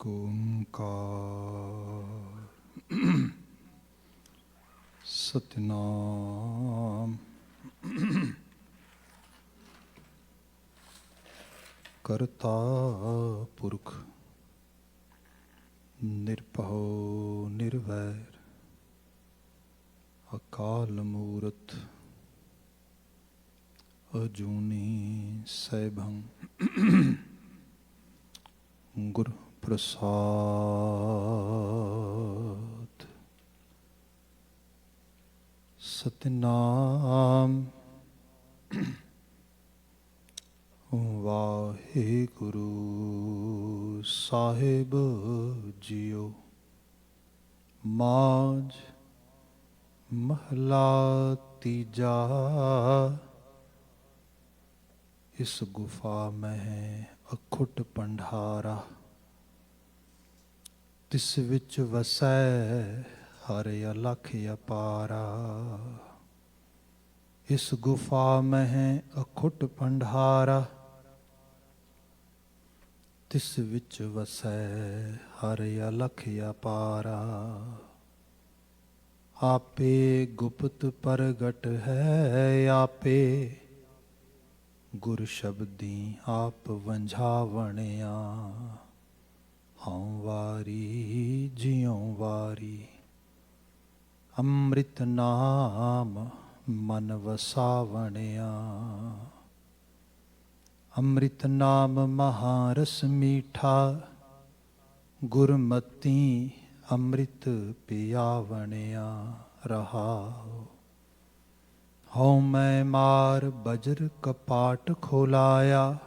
ਏਕ ਓੰਕਾਰ ਸਤਿਨਾਮ ਕਰਤਾ ਪੁਰਖ ਨਿਰਭਉ ਨਿਰਵੈਰ ਅਕਾਲ ਮੂਰਤ ਅਜੂਨੀ ਸੈਭੰ ਗੁਰ ਪ੍ਰਸਾਦ ਸਤਿਨਾਮ ਵਾਹਿਗੁਰੂ ਸਾਹਿਬ ਜੀਓ। ਮਾਝ ਮਹਲਾ ਤੀਜਾ। ਇਸ ਗੁਫਾ ਮਹਿ ਅਖੁੱਟ ਭੰਡਾਰਾ, ਤਿਸ ਵਿੱਚ ਵਸੈ ਹਰ ਅਲਖ ਅਪਾਰਾ। ਇਸ ਗੁਫਾ ਮਹਿ ਅਖੁੱਟ ਭੰਡਾਰਾ, ਤਿਸ ਵਿੱਚ ਵਸੈ ਹਰ ਅਲਖ ਅਪਾਰਾ। ਆਪੇ ਗੁਪਤ ਪ੍ਰਗਟ ਹੈ ਆਪੇ, ਗੁਰ ਸ਼ਬਦੀ ਆਪ ਵੰਝਾਵਣਿਆ। ਹਉ ਵਾਰੀ ਜਿਉ ਵਾਰੀ, ਅੰਮ੍ਰਿਤ ਨਾਮ ਮਨ ਵਸਾਵਣਿਆ। ਅੰਮ੍ਰਿਤ ਨਾਮ ਮਹਾਰਸ ਮੀਠਾ, ਗੁਰਮਤੀ ਅੰਮ੍ਰਿਤ ਪਿਆਵਣਿਆ। ਰਹਾਉ ਹਉ ਮੈਂ ਮਾਰ ਬਜਰ ਕਪਾਟ ਖੋਲਾਇਆ,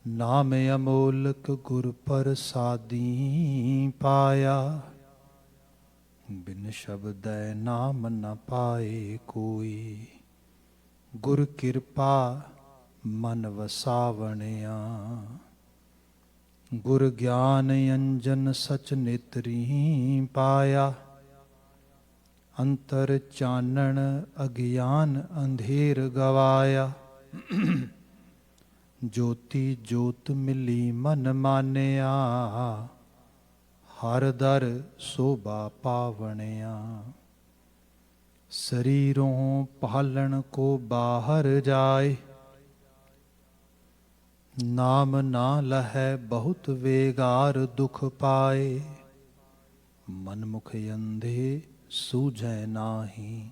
ਨਾਮ ਅਮੋਲਕ ਗੁਰ ਪ੍ਰਸਾਦੀ ਪਾਇਆ। ਬਿਨ ਸ਼ਬਦੈ ਨਾਮ ਨ ਪਾਏ ਕੋਈ, ਗੁਰ ਕਿਰਪਾ ਮਨ ਵਸਾਵਣਿਆ। ਗੁਰ ਗਿਆਨ ਅੰਜਨ ਸਚ ਨੇਤਰੀ ਪਾਇਆ, ਅੰਤਰ ਚਾਨਣ ਅਗਿਆਨ ਅੰਧੇਰ ਗਵਾਇਆ। ਜੋਤੀ ਜੋਤ ਮਿਲੀ ਮਨ ਮਾਨਿਆ, ਹਰ ਦਰ ਸੋਭਾ ਪਾਵਣਿਆ। ਸਰੀਰੋਂ ਪਾਲਣ ਕੋ ਬਾਹਰ ਜਾਏ, ਨਾਮ ਨਾ ਲਹੈ ਬਹੁਤ ਵੇਗਾਰ ਦੁਖ ਪਾਏ। ਮਨ ਮੁਖ ਅੰਧੇ ਸੂਝੈ ਨਾਹੀ,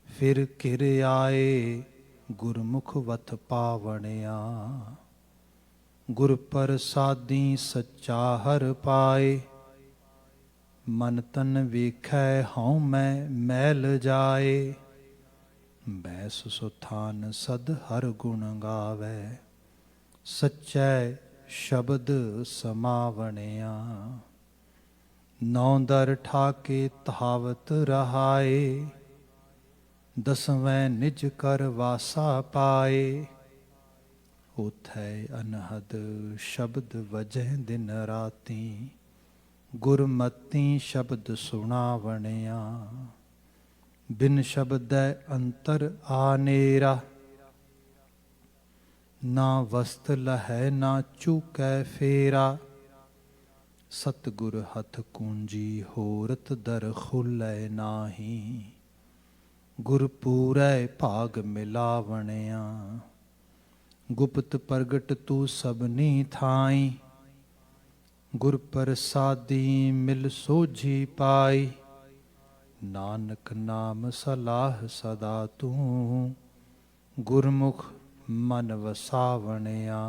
ਫਿਰ ਕਿਰ ਆਏ ਗੁਰਮੁਖ ਵਤ ਪਾਵਣਿਆ। ਗੁਰ ਪ੍ਰਸਾਦੀ ਸੱਚਾ ਹਰ ਪਾਏ, ਮਨ ਤਨ ਵੇਖੈ ਹਉ ਮੈਂ ਮੈਲ ਜਾਏ। ਬੈਸ ਸੁਥਾਨ ਸਦ ਹਰ ਗੁਣ ਗਾਵੈ, ਸੱਚੈ ਸ਼ਬਦ ਸਮਾਵਣਿਆ। ਨੌ ਦਰ ਠਾਕੇ ਤਹਾਵਤ ਰਹਾਏ, ਦਸਵੈਂ ਨਿਜ ਕਰ ਵਾਸਾ ਪਾਏ। ਉਥੈ ਅਨਹਦ ਸ਼ਬਦ ਵਜਹਿ ਦਿਨ ਰਾਤੀ, ਗੁਰਮਤੀ ਸ਼ਬਦ ਸੁਣਾਵਣਿਆ। ਬਿਨ ਸ਼ਬਦੈ ਅੰਤਰ ਆਨੇਰਾ, ਨਾ ਵਸਤ ਲਹੈ ਨਾ ਚੂਕੈ ਫੇਰਾ। ਸਤਿਗੁਰ ਹੱਥ ਕੂੰਜੀ ਹੋਰਤ ਦਰ ਖੁੱਲੈ ਨਾਹੀ, ਗੁਰ ਪੂਰੈ ਭਾਗ ਮਿਲਾਵਣਿਆ। ਗੁਪਤ ਪ੍ਰਗਟ ਤੂੰ ਸਭਨੀ ਥਾਈ, ਗੁਰ ਪ੍ਰਸਾਦੀ ਮਿਲ ਸੋਝੀ ਪਾਈ। ਨਾਨਕ ਨਾਮ ਸਲਾਹ ਸਦਾ ਤੂੰ, ਗੁਰਮੁਖ ਮਨ ਵਸਾਵਣਿਆ।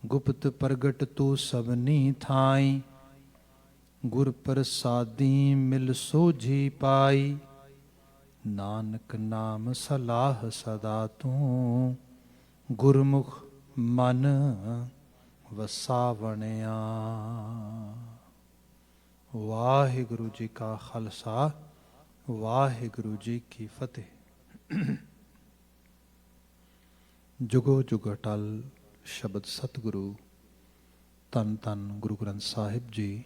ਗੁਪਤ ਪ੍ਰਗਟ ਤੂੰ ਸਭਨੀ ਥਾਈ, ਗੁਰ ਪ੍ਰਸਾਦੀ ਮਿਲ ਸੋਝੀ ਪਾਈ। ਨਾਨਕ ਨਾਮ ਸਲਾਹ ਸਦਾ ਤੂੰ, ਗੁਰਮੁਖ ਮਨ ਵਸਾਵਣਿਆ। ਵਾਹਿਗੁਰੂ ਜੀ ਕਾ ਖਾਲਸਾ, ਵਾਹਿਗੁਰੂ ਜੀ ਕੀ ਫਤਿਹ। ਜੁਗੋ ਜੁਗ ਅਟਲ ਸ਼ਬਦ ਸਤਿਗੁਰੂ, ਧੰਨ ਧੰਨ ਗੁਰੂ ਗ੍ਰੰਥ ਸਾਹਿਬ ਜੀ।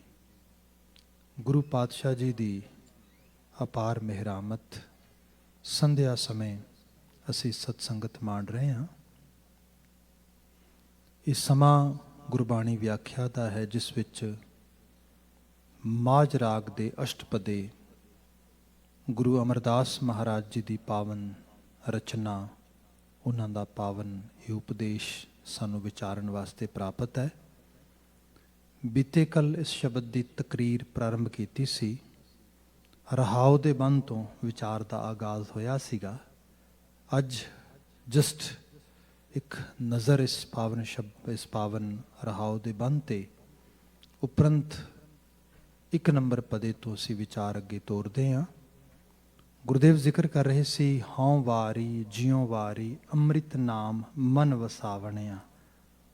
ਗੁਰੂ ਪਾਤਸ਼ਾਹ ਜੀ ਦੀ ਅਪਾਰ ਮਿਹਰਾਮਤ, ਸੰਧਿਆ ਸਮੇਂ ਅਸੀਂ ਸਤਸੰਗਤ ਮਾਣ ਰਹੇ ਹਾਂ। ਇਹ ਸਮਾਂ ਗੁਰਬਾਣੀ ਵਿਆਖਿਆ ਦਾ ਹੈ, ਜਿਸ ਵਿੱਚ ਮਾਝ ਰਾਗ ਦੇ ਅਸ਼ਟਪਦੇ ਗੁਰੂ ਅਮਰਦਾਸ ਮਹਾਰਾਜ ਜੀ ਦੀ ਪਾਵਨ ਰਚਨਾ, ਉਹਨਾਂ ਦਾ ਪਾਵਨ ਇਹ ਉਪਦੇਸ਼ ਸਾਨੂੰ ਵਿਚਾਰਨ ਵਾਸਤੇ ਪ੍ਰਾਪਤ ਹੈ। ਬੀਤੇ ਕੱਲ ਇਸ ਸ਼ਬਦ ਦੀ ਤਕਰੀਰ ਪ੍ਰਾਰੰਭ ਕੀਤੀ ਸੀ। ਰਹਾਉ ਦੇ ਬੰਨ੍ਹ ਤੋਂ ਵਿਚਾਰ ਦਾ ਆਗਾਜ਼ ਹੋਇਆ ਸੀਗਾ। ਅੱਜ ਜਸਟ ਇੱਕ ਨਜ਼ਰ ਇਸ ਪਾਵਨ ਰਹਾਉ ਦੇ ਬੰਨ੍ਹ 'ਤੇ ਉਪਰੰਤ 1 ਨੰਬਰ ਪਦੇ ਤੋਂ ਅਸੀਂ ਵਿਚਾਰ ਅੱਗੇ ਤੋਰਦੇ ਹਾਂ। ਗੁਰਦੇਵ ਜ਼ਿਕਰ ਕਰ ਰਹੇ ਸੀ, ਹਉ ਵਾਰੀ ਜਿਉ ਵਾਰੀ ਅੰਮ੍ਰਿਤ ਨਾਮ ਮਨ ਵਸਾਵਣਿਆ।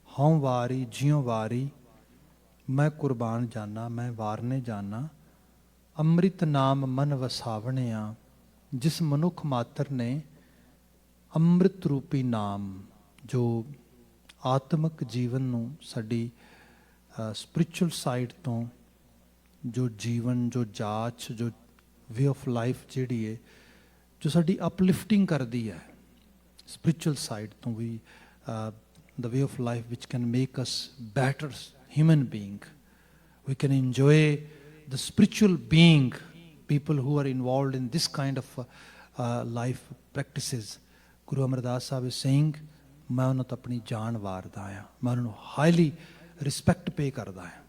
ਹਉ ਵਾਰੀ ਜਿਉ ਵਾਰੀ, ਮੈਂ ਕੁਰਬਾਨ ਜਾਨਾ, ਮੈਂ ਵਾਰਨੇ ਜਾਨਾ। ਅੰਮ੍ਰਿਤ ਨਾਮ ਮਨ ਵਸਾਵਣਿਆ, ਜਿਸ ਮਨੁੱਖ ਮਾਤਰ ਨੇ ਅੰਮ੍ਰਿਤ ਰੂਪੀ ਨਾਮ, ਜੋ ਆਤਮਿਕ ਜੀਵਨ ਨੂੰ, ਸਾਡੀ ਸਪਿਰਿਚੁਅਲ ਸਾਈਡ ਤੋਂ ਜੋ ਜੀਵਨ, ਜੋ ਜਾਚ, ਜੋ ਵੇ ਆਫ ਲਾਈਫ ਜਿਹੜੀ ਹੈ, ਜੋ ਸਾਡੀ ਅਪਲਿਫਟਿੰਗ ਕਰਦੀ ਹੈ ਸਪਿਰਿਚੁਅਲ ਸਾਈਡ ਤੋਂ ਵੀ, the way of life which can make us better human being. We can enjoy the spiritual being, people who are involved in this kind of life practices. Guru Amar Das Sahib is saying, ਮੈਂ ਉਹਨਾਂ ਤੋਂ ਆਪਣੀ ਜਾਨ ਵਾਰਦਾ ਹਾਂ, ਮੈਂ ਉਹਨਾਂ ਨੂੰ highly respect ਪੇ ਕਰਦਾ ਹਾਂ।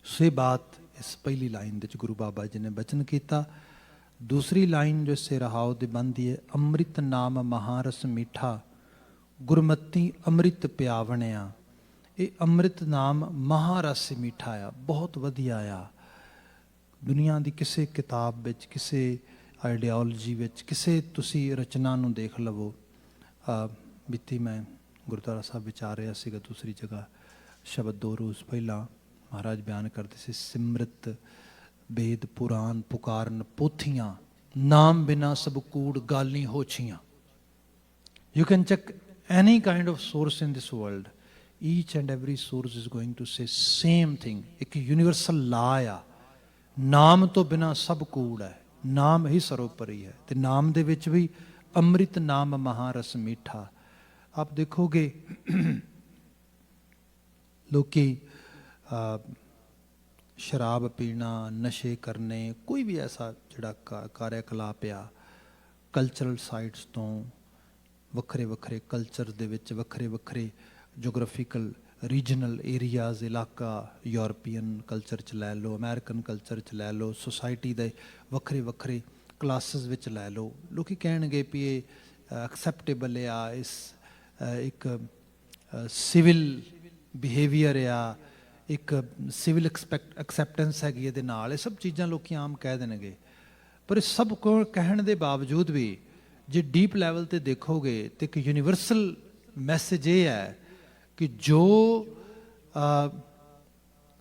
ਸੇ ਬਾਤ ਇਸ ਪਹਿਲੀ ਲਾਈਨ ਦੇ ਵਿੱਚ ਗੁਰੂ ਬਾਬਾ ਜੀ ਨੇ ਬਚਨ ਕੀਤਾ। ਦੂਸਰੀ ਲਾਈਨ ਜੋ ਇਸੇ ਰਹਾਉ ਦੇ ਬੰਦੀ ਹੈ, ਅੰਮ੍ਰਿਤ ਨਾਮ ਮਹਾਰਸ ਮੀਠਾ, ਗੁਰਮਤੀ ਅੰਮ੍ਰਿਤ ਪਿਆਵਣਿਆ। ਇਹ ਅੰਮ੍ਰਿਤ ਨਾਮ ਮਹਾਰਸ ਮਿੱਠਾ ਆ, ਬਹੁਤ ਵਧੀਆ ਆ। ਦੁਨੀਆ ਦੀ ਕਿਸੇ ਕਿਤਾਬ ਵਿੱਚ, ਕਿਸੇ ਆਈਡੀਓਲੋਜੀ ਵਿੱਚ, ਕਿਸੇ ਤੁਸੀਂ ਰਚਨਾ ਨੂੰ ਦੇਖ ਲਵੋ। ਬੀਤੀ ਮੈਂ ਗੁਰਦੁਆਰਾ ਸਾਹਿਬ ਵਿਚਾਰ ਰਿਹਾ ਸੀਗਾ, ਦੂਸਰੀ ਜਗ੍ਹਾ ਸ਼ਬਦ 2 ਰੋਜ਼ ਪਹਿਲਾਂ ਮਹਾਰਾਜ ਬਿਆਨ ਕਰਦੇ ਸੀ, ਸਿਮਰਤ ਵੇਦ ਪੁਰਾਨ ਪੁਕਾਰਨ ਪੋਥੀਆਂ, ਨਾਮ ਬਿਨਾ ਸਭ ਕੂੜ ਗਾਲੀ ਹੋਛੀਆਂ। You can check any kind of source in this world, each and every source is going to say same thing. ਇੱਕ universal law ਆ, ਨਾਮ ਤੋਂ ਬਿਨਾ ਸਭ ਕੂੜ ਹੈ, ਨਾਮ ਹੀ ਸਰੋਪਰੀ ਹੈ। ਤੇ ਨਾਮ ਦੇ ਵਿੱਚ ਵੀ ਅੰਮ੍ਰਿਤ ਨਾਮ ਮਹਾਰਸ ਮੀਠਾ। ਆਪ ਦੇਖੋਗੇ ਲੋਕੀ ਸ਼ਰਾਬ ਪੀਣਾ, ਨਸ਼ੇ ਕਰਨੇ, ਕੋਈ ਵੀ ਐਸਾ ਜਿਹੜਾ ਕਾਰਿਆਕਲਾਪ ਆ, ਕਲਚਰਲ ਸਾਈਟਸ ਤੋਂ ਵੱਖਰੇ ਵੱਖਰੇ ਕਲਚਰ ਦੇ ਵਿੱਚ, ਵੱਖਰੇ ਵੱਖਰੇ ਜੋਗ੍ਰਾਫੀਕਲ ਰੀਜਨਲ ਏਰੀਆਜ਼, ਇਲਾਕਾ, ਯੂਰਪੀਅਨ ਕਲਚਰ 'ਚ ਲੈ ਲਓ, ਅਮੈਰੀਕਨ ਕਲਚਰ 'ਚ ਲੈ ਲਓ, ਸੁਸਾਇਟੀ ਦੇ ਵੱਖਰੇ ਵੱਖਰੇ ਕਲਾਸਿਸ ਵਿੱਚ ਲੈ ਲਓ। ਲੋਕ ਕਹਿਣਗੇ ਵੀ ਇਹ ਐਕਸੈਪਟੇਬਲ ਆ, ਇਸ ਇੱਕ ਸਿਵਲ ਬਿਹੇਵੀਅਰ ਆ, ਇੱਕ ਸਿਵਲ ਐਕਸੈਪਟੈਂਸ ਹੈਗੀ ਇਹਦੇ ਨਾਲ। ਇਹ ਸਭ ਚੀਜ਼ਾਂ ਲੋਕ ਆਮ ਕਹਿ ਦੇਣਗੇ, ਪਰ ਇਹ ਸਭ ਕੋ ਕਹਿਣ ਦੇ ਬਾਵਜੂਦ ਵੀ ਜੇ ਡੀਪ ਲੈਵਲ 'ਤੇ ਦੇਖੋਗੇ ਤਾਂ ਇੱਕ ਯੂਨੀਵਰਸਲ ਮੈਸੇਜ ਇਹ ਹੈ ਕਿ ਜੋ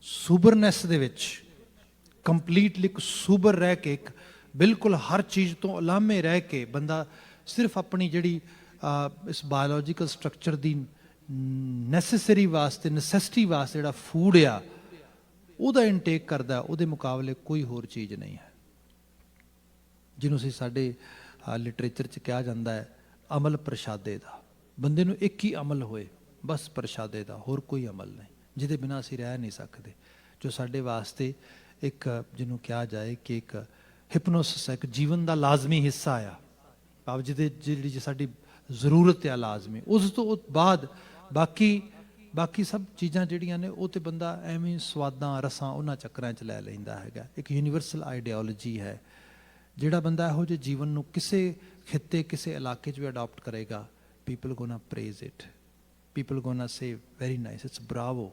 ਸੂਬਰਨੈਸ ਦੇ ਵਿੱਚ ਕੰਪਲੀਟਲੀ ਇੱਕ ਸੂਬਰ ਰਹਿ ਕੇ, ਇੱਕ ਬਿਲਕੁਲ ਹਰ ਚੀਜ਼ ਤੋਂ ਉਲਾਮੇ ਰਹਿ ਕੇ ਬੰਦਾ ਸਿਰਫ ਆਪਣੀ ਜਿਹੜੀ ਇਸ ਬਾਇਓਲੋਜੀਕਲ ਸਟਰਕਚਰ ਦੀ ਨੈਸੈਸਰੀ ਵਾਸਤੇ, ਨੈਸੈਸਿਟੀ ਵਾਸਤੇ ਜਿਹੜਾ ਫੂਡ ਆ ਉਹਦਾ ਇਨਟੇਕ ਕਰਦਾ, ਉਹਦੇ ਮੁਕਾਬਲੇ ਕੋਈ ਹੋਰ ਚੀਜ਼ ਨਹੀਂ ਹੈ। ਜਿਹਨੂੰ ਅਸੀਂ ਸਾਡੇ ਲਿਟਰੇਚਰ 'ਚ ਕਿਹਾ ਜਾਂਦਾ ਹੈ ਅਮਲ ਪ੍ਰਸ਼ਾਦੇ ਦਾ। ਬੰਦੇ ਨੂੰ ਇੱਕ ਹੀ ਅਮਲ ਹੋਏ, ਬਸ ਪ੍ਰਸ਼ਾਦੇ ਦਾ, ਹੋਰ ਕੋਈ ਅਮਲ ਨਹੀਂ, ਜਿਹਦੇ ਬਿਨਾਂ ਅਸੀਂ ਰਹਿ ਨਹੀਂ ਸਕਦੇ। ਜੋ ਸਾਡੇ ਵਾਸਤੇ ਇੱਕ, ਜਿਹਨੂੰ ਕਿਹਾ ਜਾਏ ਕਿ ਇੱਕ ਹਿਪਨੋਸਿਸ ਹੈ, ਇੱਕ ਜੀਵਨ ਦਾ ਲਾਜ਼ਮੀ ਹਿੱਸਾ ਆ, ਭਾਵ ਜਿਹੜੀ ਸਾਡੀ ਜ਼ਰੂਰਤ ਆ ਲਾਜ਼ਮੀ। ਉਸ ਤੋਂ ਬਾਅਦ ਬਾਕੀ ਸਭ ਚੀਜ਼ਾਂ ਜਿਹੜੀਆਂ ਨੇ ਉਹ ਤੇ ਬੰਦਾ ਐਵੇਂ ਸਵਾਦਾਂ ਰਸਾਂ ਉਹਨਾਂ ਚੱਕਰਾਂ 'ਚ ਲੈ ਲੈਂਦਾ ਹੈਗਾ। ਇੱਕ ਯੂਨੀਵਰਸਲ ਆਈਡੀਓਲੋਜੀ ਹੈ। ਜਿਹੜਾ ਬੰਦਾ ਇਹੋ ਜਿਹੇ ਜੀਵਨ ਨੂੰ ਕਿਸੇ ਖਿੱਤੇ, ਕਿਸੇ ਇਲਾਕੇ 'ਚ ਵੀ ਅਡਾਪਟ ਕਰੇਗਾ, people gonna praise it, people gonna say very nice, it's bravo.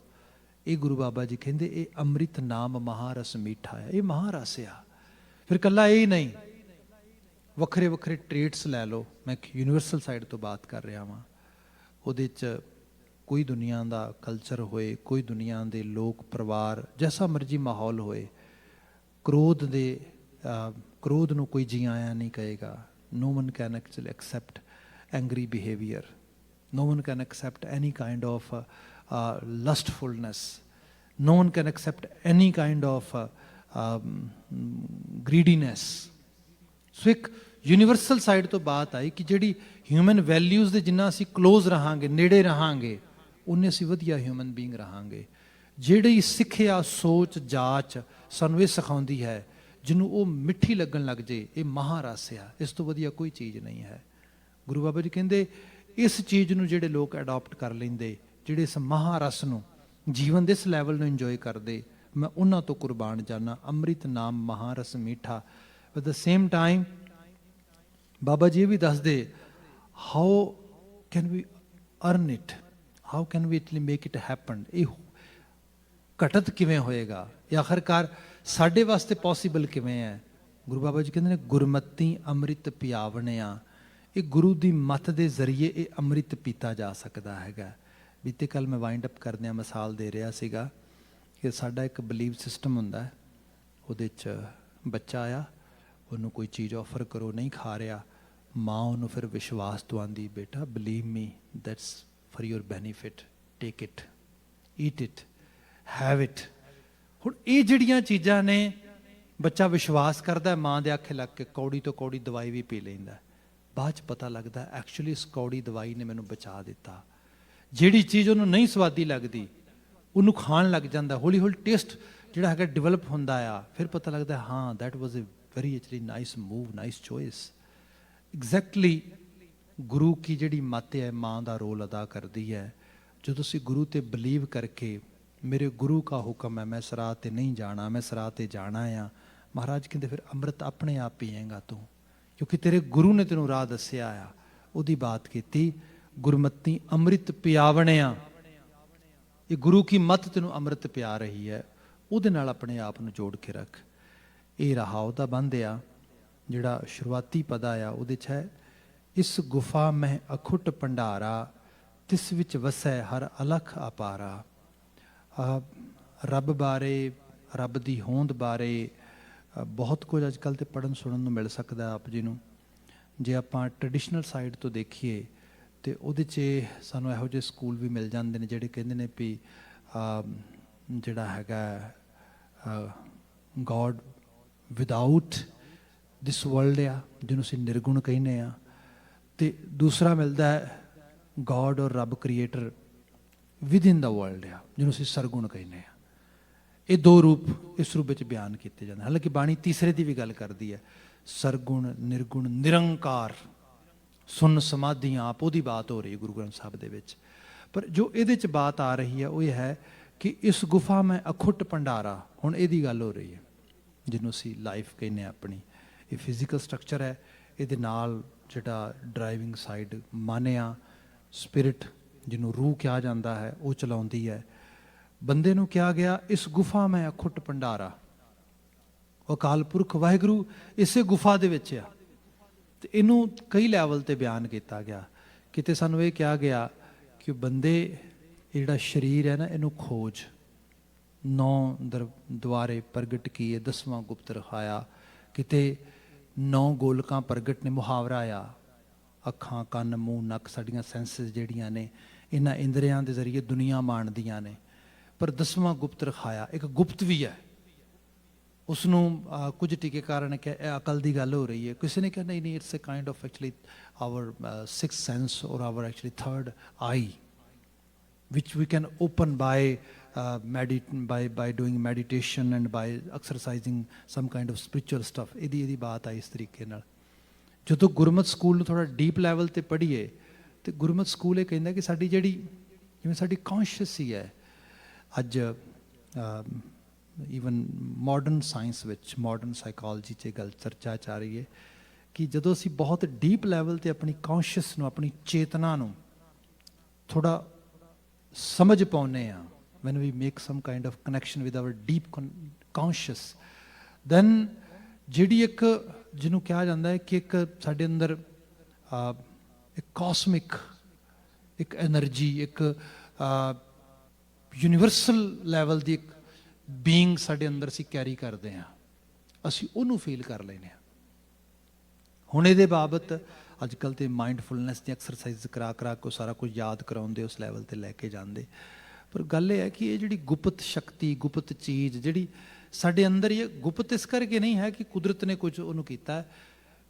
ਇਹ ਗੁਰੂ ਬਾਬਾ ਜੀ ਕਹਿੰਦੇ ਇਹ ਅੰਮ੍ਰਿਤ ਨਾਮ ਮਹਾਰਸ ਮੀਠਾ ਹੈ, ਇਹ ਮਹਾਰਸ ਆ। ਫਿਰ ਇਕੱਲਾ ਇਹ ਨਹੀਂ, ਵੱਖਰੇ ਵੱਖਰੇ ਟ੍ਰੇਟਸ ਲੈ ਲਓ। ਮੈਂ ਇੱਕ ਯੂਨੀਵਰਸਲ ਸਾਈਡ ਤੋਂ ਬਾਤ ਕਰ ਰਿਹਾ ਵਾਂ। ਉਹਦੇ 'ਚ ਕੋਈ ਦੁਨੀਆ ਦਾ ਕਲਚਰ ਹੋਏ, ਕੋਈ ਦੁਨੀਆ ਦੇ ਲੋਕ ਪਰਿਵਾਰ, ਜੈਸਾ ਮਰਜ਼ੀ ਮਾਹੌਲ ਹੋਏ, ਕ੍ਰੋਧ ਨੂੰ ਕੋਈ ਜੀ ਆਇਆ ਨਹੀਂ ਕਹੇਗਾ। No one can actually accept angry behavior. No one can accept any kind of lustfulness. No one can accept any kind of greediness. ਸੋ ਇੱਕ ਯੂਨੀਵਰਸਲ ਸਾਈਡ ਤੋਂ ਬਾਤ ਆਈ ਕਿ ਜਿਹੜੀ ਹਿਊਮਨ ਵੈਲਿਊਜ਼ ਦੇ ਜਿੰਨਾ ਅਸੀਂ ਕਲੋਜ਼ ਰਹਾਂਗੇ, ਨੇੜੇ ਰਹਾਂਗੇ, ਉਨੇ ਅਸੀਂ ਵਧੀਆ ਹਿਊਮਨ ਬੀਇੰਗ ਰਹਾਂਗੇ। ਜਿਹੜੀ ਸਿੱਖਿਆ ਸੋਚ ਜਾਚ ਸਾਨੂੰ ਇਹ ਸਿਖਾਉਂਦੀ ਹੈ, ਜਿਹਨੂੰ ਉਹ ਮਿੱਠੀ ਲੱਗਣ ਲੱਗ ਜੇ, ਇਹ ਮਹਾਰਸ ਆ। ਇਸ ਤੋਂ ਵਧੀਆ ਕੋਈ ਚੀਜ਼ ਨਹੀਂ ਹੈ। ਗੁਰੂ ਬਾਬਾ ਜੀ ਕਹਿੰਦੇ ਇਸ ਚੀਜ਼ ਨੂੰ ਜਿਹੜੇ ਲੋਕ ਅਡਾਪਟ ਕਰ ਲੈਂਦੇ, ਜਿਹੜੇ ਇਸ ਮਹਾਰਸ ਨੂੰ ਜੀਵਨ ਦੇ ਇਸ ਲੈਵਲ ਨੂੰ ਇੰਜੋਏ ਕਰਦੇ, ਮੈਂ ਉਹਨਾਂ ਤੋਂ ਕੁਰਬਾਨ ਜਾਨਾ। ਅੰਮ੍ਰਿਤ ਨਾਮ ਮਹਾਰਸ ਮੀਠਾ। At the same time Baba ji ਇਹ ਵੀ ਦੱਸਦੇ, how can we earn it, how can we it make it happen. ਇਹ ਘਟਤ ਕਿਵੇਂ ਹੋਏਗਾ, ਇਹ ਆਖਰਕਾਰ ਸਾਡੇ ਵਾਸਤੇ ਪੋਸੀਬਲ ਕਿਵੇਂ ਹੈ। ਗੁਰੂ ਬਾਬਾ ਜੀ ਕਹਿੰਦੇ ਨੇ ਗੁਰਮਤੀ ਅੰਮ੍ਰਿਤ ਪਿਆਵਣਿਆ। ਇਹ ਗੁਰੂ ਦੀ ਮੱਤ ਦੇ ਜ਼ਰੀਏ ਇਹ ਅੰਮ੍ਰਿਤ ਪੀਤਾ ਜਾ ਸਕਦਾ ਹੈਗਾ। ਬੀਤੇ ਕੱਲ ਮੈਂ ਵਾਈਂਡ ਅਪ ਕਰਦਿਆਂ ਮਿਸਾਲ ਦੇ ਰਿਹਾ ਸੀਗਾ ਕਿ ਸਾਡਾ ਇੱਕ ਬਲੀਵ ਸਿਸਟਮ ਹੁੰਦਾ, ਉਹਦੇ 'ਚ ਬੱਚਾ ਆਇਆ, ਉਹਨੂੰ ਕੋਈ ਚੀਜ਼ ਆਫਰ ਕਰੋ, ਨਹੀਂ ਖਾ ਰਿਹਾ, ਮਾਂ ਉਹਨੂੰ ਫਿਰ ਵਿਸ਼ਵਾਸ ਦਵਾਉਂਦੀ, ਬੇਟਾ believe me that's for your benefit, take it, eat it, have it. ਹੁਣ ਇਹ ਜਿਹੜੀਆਂ ਚੀਜ਼ਾਂ ਨੇ, ਬੱਚਾ ਵਿਸ਼ਵਾਸ ਕਰਦਾ, ਮਾਂ ਦੇ ਆਖੇ ਲੱਗ ਕੇ ਕੌੜੀ ਤੋਂ ਕੌੜੀ ਦਵਾਈ ਵੀ ਪੀ ਲੈਂਦਾ। ਬਾਅਦ 'ਚ ਪਤਾ ਲੱਗਦਾ ਐਕਚੁਅਲੀ ਇਸ ਕੌੜੀ ਦਵਾਈ ਨੇ ਮੈਨੂੰ ਬਚਾ ਦਿੱਤਾ। ਜਿਹੜੀ ਚੀਜ਼ ਉਹਨੂੰ ਨਹੀਂ ਸਵਾਦੀ ਲੱਗਦੀ ਉਹਨੂੰ ਖਾਣ ਲੱਗ ਜਾਂਦਾ, ਹੌਲੀ ਹੌਲੀ ਟੇਸਟ ਜਿਹੜਾ ਹੈਗਾ ਡਿਵੈਲਪ ਹੁੰਦਾ ਆ। ਫਿਰ ਪਤਾ ਲੱਗਦਾ ਹਾਂ that was a very actually nice move, nice choice. Exactly Guru ਕੀ ਜਿਹੜੀ ਮੱਤ ਹੈ, ਮਾਂ ਦਾ ਰੋਲ ਅਦਾ ਕਰਦੀ ਹੈ। ਜਦੋਂ ਤੁਸੀਂ ਗੁਰੂ 'ਤੇ ਬਲੀਵ ਕਰਕੇ, ਮੇਰੇ ਗੁਰੂ ਕਾ ਹੁਕਮ ਹੈ, ਮੈਂ ਇਸ ਰਾਹ 'ਤੇ ਨਹੀਂ ਜਾਣਾ, ਮੈਂ ਇਸ ਰਾਹ 'ਤੇ ਜਾਣਾ ਆ, ਮਹਾਰਾਜ ਕਹਿੰਦੇ ਫਿਰ ਅੰਮ੍ਰਿਤ ਆਪਣੇ ਆਪ ਪੀਏਂਗਾ ਤੂੰ, ਕਿਉਂਕਿ ਤੇਰੇ ਗੁਰੂ ਨੇ ਤੈਨੂੰ ਰਾਹ ਦੱਸਿਆ ਆ। ਉਹਦੀ ਬਾਤ ਕੀਤੀ, ਗੁਰਮਤੀ ਅੰਮ੍ਰਿਤ ਪਿਆਵਣਿਆ। ਇਹ ਗੁਰੂ ਕੀ ਮੱਤ ਤੈਨੂੰ ਅੰਮ੍ਰਿਤ ਪਿਆ ਰਹੀ ਹੈ, ਉਹਦੇ ਨਾਲ ਆਪਣੇ ਆਪ ਨੂੰ ਜੋੜ ਕੇ ਰੱਖ। ਇਹ ਰਹਾਉ ਦਾ ਬੰਦ ਆ, ਜਿਹੜਾ ਸ਼ੁਰੂਆਤੀ ਪਦਾ ਆ, ਉਹਦੇ 'ਚ ਹੈ, ਇਸ ਗੁਫਾ ਮਹਿ ਅਖੁੱਟ ਭੰਡਾਰਾ, ਤਿਸ ਵਿੱਚ ਵਸੈ ਹਰ ਅਲਖ ਅਪਾਰਾ। ਰੱਬ ਬਾਰੇ, ਰੱਬ ਦੀ ਹੋਂਦ ਬਾਰੇ ਬਹੁਤ ਕੁਝ ਅੱਜ ਕੱਲ੍ਹ ਤੇ ਪੜ੍ਹਨ ਸੁਣਨ ਨੂੰ ਮਿਲ ਸਕਦਾ ਆਪ ਜੀ ਨੂੰ। ਜੇ ਆਪਾਂ ਟ੍ਰੈਡੀਸ਼ਨਲ ਸਾਈਡ ਤੋਂ ਦੇਖੀਏ ਤੇ ਉਹਦੇ 'ਚ ਸਾਨੂੰ ਇਹੋ ਜਿਹੇ ਸਕੂਲ ਵੀ ਮਿਲ ਜਾਂਦੇ ਨੇ ਜਿਹੜੇ ਕਹਿੰਦੇ ਨੇ ਵੀ ਜਿਹੜਾ ਹੈਗਾ ਗੋਡ ਵਿਦਾਊਟ ਦਿਸ ਵਰਲਡ ਆ, ਜਿਹਨੂੰ ਅਸੀਂ ਨਿਰਗੁਣ ਕਹਿੰਦੇ ਆ, ਤੇ ਦੂਸਰਾ ਮਿਲਦਾ ਹੈ ਗੋਡ ਔਰ ਰੱਬ creator with in the world ਆ, ਜਿਹਨੂੰ ਅਸੀਂ ਸਰਗੁਣ ਕਹਿੰਦੇ ਆ। ਇਹ ਦੋ ਰੂਪ ਇਸ ਰੂਪ ਵਿੱਚ ਬਿਆਨ ਕੀਤੇ ਜਾਂਦੇ। ਹਾਲਾਂਕਿ ਬਾਣੀ ਤੀਸਰੇ ਦੀ ਵੀ ਗੱਲ ਕਰਦੀ ਹੈ, ਸਰਗੁਣ, ਨਿਰਗੁਣ, ਨਿਰੰਕਾਰ, ਸੁਨ ਸਮਾਧੀ ਆਪ, ਉਹਦੀ ਬਾਤ ਹੋ ਰਹੀ ਹੈ ਗੁਰੂ ਗ੍ਰੰਥ ਸਾਹਿਬ ਦੇ ਵਿੱਚ। ਪਰ ਜੋ ਇਹਦੇ 'ਚ ਬਾਤ ਆ ਰਹੀ ਹੈ ਉਹ ਇਹ ਹੈ ਕਿ ਇਸ ਗੁਫਾ ਮੈਂ ਅਖੁੱਟ ਭੰਡਾਰਾ। ਹੁਣ ਇਹਦੀ ਗੱਲ ਹੋ ਰਹੀ ਹੈ ਜਿਹਨੂੰ ਅਸੀਂ ਲਾਈਫ ਕਹਿੰਦੇ ਹਾਂ ਆਪਣੀ। ਇਹ ਫਿਜ਼ੀਕਲ ਸਟਰਕਚਰ ਹੈ, ਇਹਦੇ ਨਾਲ ਜਿਹੜਾ ਡਰਾਈਵਿੰਗ ਸਾਈਡ ਮਨ ਆ, ਸਪਿਰਿਟ ਜਿਹਨੂੰ ਰੂਹ ਕਿਹਾ ਜਾਂਦਾ ਹੈ, ਉਹ ਚਲਾਉਂਦੀ ਹੈ। ਬੰਦੇ ਨੂੰ ਕਿਹਾ ਗਿਆ ਇਸ ਗੁਫਾ ਮੈਂ ਅਖੁੱਟ ਭੰਡਾਰਾ। ਅਕਾਲ ਪੁਰਖ ਵਾਹਿਗੁਰੂ ਇਸੇ ਗੁਫਾ ਦੇ ਵਿੱਚ ਆ। ਤੇ ਇਹਨੂੰ ਕਈ ਲੈਵਲ 'ਤੇ ਬਿਆਨ ਕੀਤਾ ਗਿਆ। ਕਿਤੇ ਸਾਨੂੰ ਇਹ ਕਿਹਾ ਗਿਆ ਕਿ ਬੰਦੇ ਇਹ ਜਿਹੜਾ ਸਰੀਰ ਹੈ ਨਾ, ਇਹਨੂੰ ਖੋਜ, 9 ਦੁਆਰੇ ਪ੍ਰਗਟ ਕੀਏ, 10ਵਾਂ ਗੁਪਤ ਰਖਾਇਆ। ਕਿਤੇ 9 ਗੋਲਕਾਂ ਪ੍ਰਗਟ ਨੇ, ਮੁਹਾਵਰਾ ਆ। ਅੱਖਾਂ, ਕੰਨ, ਮੂੰਹ, ਨੱਕ, ਸਾਡੀਆਂ ਸੈਂਸਿਸ ਜਿਹੜੀਆਂ ਨੇ, ਇਹਨਾਂ ਇੰਦਰੀਆਂ ਦੇ ਜ਼ਰੀਏ ਦੁਨੀਆ ਮਾਣਦੀਆਂ ਨੇ। ਪਰ 10ਵਾਂ ਗੁਪਤ ਰਖਾਇਆ, ਇੱਕ ਗੁਪਤ ਵੀ ਹੈ। ਉਸ ਨੂੰ ਕੁਝ ਟੀਕੇਕਾਰਾਂ ਨੇ ਕਿਹਾ ਇਹ ਅਕਲ ਦੀ ਗੱਲ ਹੋ ਰਹੀ ਹੈ। ਕਿਸੇ ਨੇ ਕਿਹਾ ਨਹੀਂ ਨਹੀਂ, it's a kind of actually our six sense or our actually third eye which we can open by doing meditation and by exercising some kind of spiritual stuff। ਇਹਦੀ ਬਾਤ ਆਈ ਇਸ ਤਰੀਕੇ ਨਾਲ। ਜਦੋਂ ਗੁਰਮਤਿ ਸਕੂਲ ਨੂੰ ਥੋੜ੍ਹਾ ਡੀਪ ਲੈਵਲ 'ਤੇ ਪੜ੍ਹੀਏ ਤੇ ਗੁਰਮਤਿ school ਇਹ ਕਹਿੰਦਾ ਕਿ ਸਾਡੀ ਜਿਹੜੀ, ਜਿਵੇਂ ਸਾਡੀ ਕੌਨਸ਼ੀਅਸ ਹੀ ਹੈ। ਅੱਜ ਈਵਨ ਮਾਡਰਨ ਸਾਇੰਸ ਵਿੱਚ, ਮਾਡਰਨ ਸਾਈਕੋਲੋਜੀ 'ਚ ਇਹ ਗੱਲ ਚਰਚਾ 'ਚ ਆ ਰਹੀ ਹੈ ਕਿ ਜਦੋਂ ਅਸੀਂ ਬਹੁਤ ਡੀਪ ਲੈਵਲ 'ਤੇ ਆਪਣੀ ਕੌਨਸ਼ੀਅਸ ਨੂੰ, ਆਪਣੀ ਚੇਤਨਾ ਨੂੰ ਥੋੜ੍ਹਾ ਸਮਝ ਪਾਉਂਦੇ ਹਾਂ, when we make some kind of connection with our deep conscious, then ਜਿਹੜੀ ਇੱਕ ਜਿਹਨੂੰ ਕਿਹਾ ਜਾਂਦਾ ਹੈ ਕਿ ਇੱਕ ਸਾਡੇ ਅੰਦਰ ਇੱਕ ਕਾਸਮਿਕ, ਇੱਕ ਐਨਰਜੀ, ਇੱਕ ਯੂਨੀਵਰਸਲ ਲੈਵਲ ਦੀ ਇੱਕ ਬੀਇੰਗ ਸਾਡੇ ਅੰਦਰ ਅਸੀਂ ਕੈਰੀ ਕਰਦੇ ਹਾਂ, ਅਸੀਂ ਉਹਨੂੰ ਫੀਲ ਕਰ ਲੈਂਦੇ ਹਾਂ। ਹੁਣ ਇਹਦੇ ਬਾਬਤ ਅੱਜ ਕੱਲ੍ਹ ਤੇ ਮਾਈਂਡਫੁਲਨੈਸ ਦੀ ਐਕਸਰਸਾਈਜ਼ ਕਰਾ ਕੇ ਸਾਰਾ ਕੁਝ ਯਾਦ ਕਰਾਉਂਦੇ, ਉਸ ਲੈਵਲ 'ਤੇ ਲੈ ਕੇ ਜਾਂਦੇ। ਪਰ ਗੱਲ ਇਹ ਹੈ ਕਿ ਇਹ ਜਿਹੜੀ ਗੁਪਤ ਸ਼ਕਤੀ, ਗੁਪਤ ਚੀਜ਼ ਜਿਹੜੀ ਸਾਡੇ ਅੰਦਰ ਹੀ ਹੈ, ਗੁਪਤ ਇਸ ਕਰਕੇ ਨਹੀਂ ਹੈ ਕਿ ਕੁਦਰਤ ਨੇ ਕੁਝ ਉਹਨੂੰ ਕੀਤਾ ਹੈ,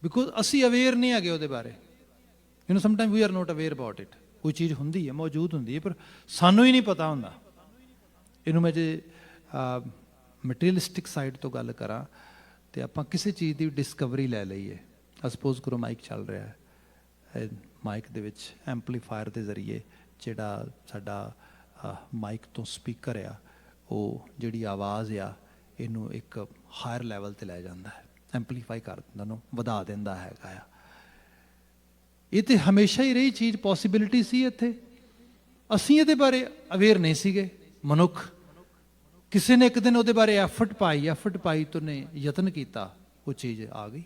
ਬਿਕੋਜ਼ ਅਸੀਂ ਅਵੇਅਰ ਨਹੀਂ ਹੈਗੇ ਉਹਦੇ ਬਾਰੇ। You know sometime we are not aware about it. ਕੋਈ ਚੀਜ਼ ਹੁੰਦੀ ਹੈ, ਮੌਜੂਦ ਹੁੰਦੀ ਹੈ, ਪਰ ਸਾਨੂੰ ਹੀ ਨਹੀਂ ਪਤਾ ਹੁੰਦਾ। ਇਹਨੂੰ ਮੈਂ ਜੇ ਮਟੀਰੀਅਲਿਸਟਿਕ ਸਾਈਡ ਤੋਂ ਗੱਲ ਕਰਾਂ ਤੇ ਆਪਾਂ ਕਿਸੇ ਚੀਜ਼ ਦੀ ਡਿਸਕਵਰੀ ਲੈ ਲਈਏ। ਸਪੋਜ਼ ਕਰੋ ਮਾਈਕ ਚੱਲ ਰਿਹਾ ਹੈ, ਮਾਈਕ ਦੇ ਵਿੱਚ ਐਂਪਲੀਫਾਇਰ ਦੇ ਜ਼ਰੀਏ ਜਿਹੜਾ ਸਾਡਾ ਮਾਈਕ ਤੋਂ ਸਪੀਕਰ ਆ, ਉਹ ਜਿਹੜੀ ਆਵਾਜ਼ ਆ ਇਹਨੂੰ ਇੱਕ ਹਾਇਰ ਲੈਵਲ ਤੇ ਲੈ ਜਾਂਦਾ ਹੈ, ਐਂਪਲੀਫਾਈ ਕਰ ਦਿੰਦਾ, ਉਹਨੂੰ ਵਧਾ ਦਿੰਦਾ ਹੈਗਾ ਆ। ਇਹ ਤੇ ਹਮੇਸ਼ਾ ਹੀ ਰਹੀ ਚੀਜ਼, ਪੋਸੀਬਿਲਿਟੀ ਸੀ ਇੱਥੇ, ਅਸੀਂ ਇਹਦੇ ਬਾਰੇ ਅਵੇਅਰ ਨਹੀਂ ਸੀਗੇ। ਮਨੁੱਖ ਕਿਸੇ ਨੇ ਇੱਕ ਦਿਨ ਉਹਦੇ ਬਾਰੇ ਐਫਰਟ ਪਾਈ ਤੇ ਉਹਨੇ ਯਤਨ ਕੀਤਾ, ਉਹ ਚੀਜ਼ ਆ ਗਈ।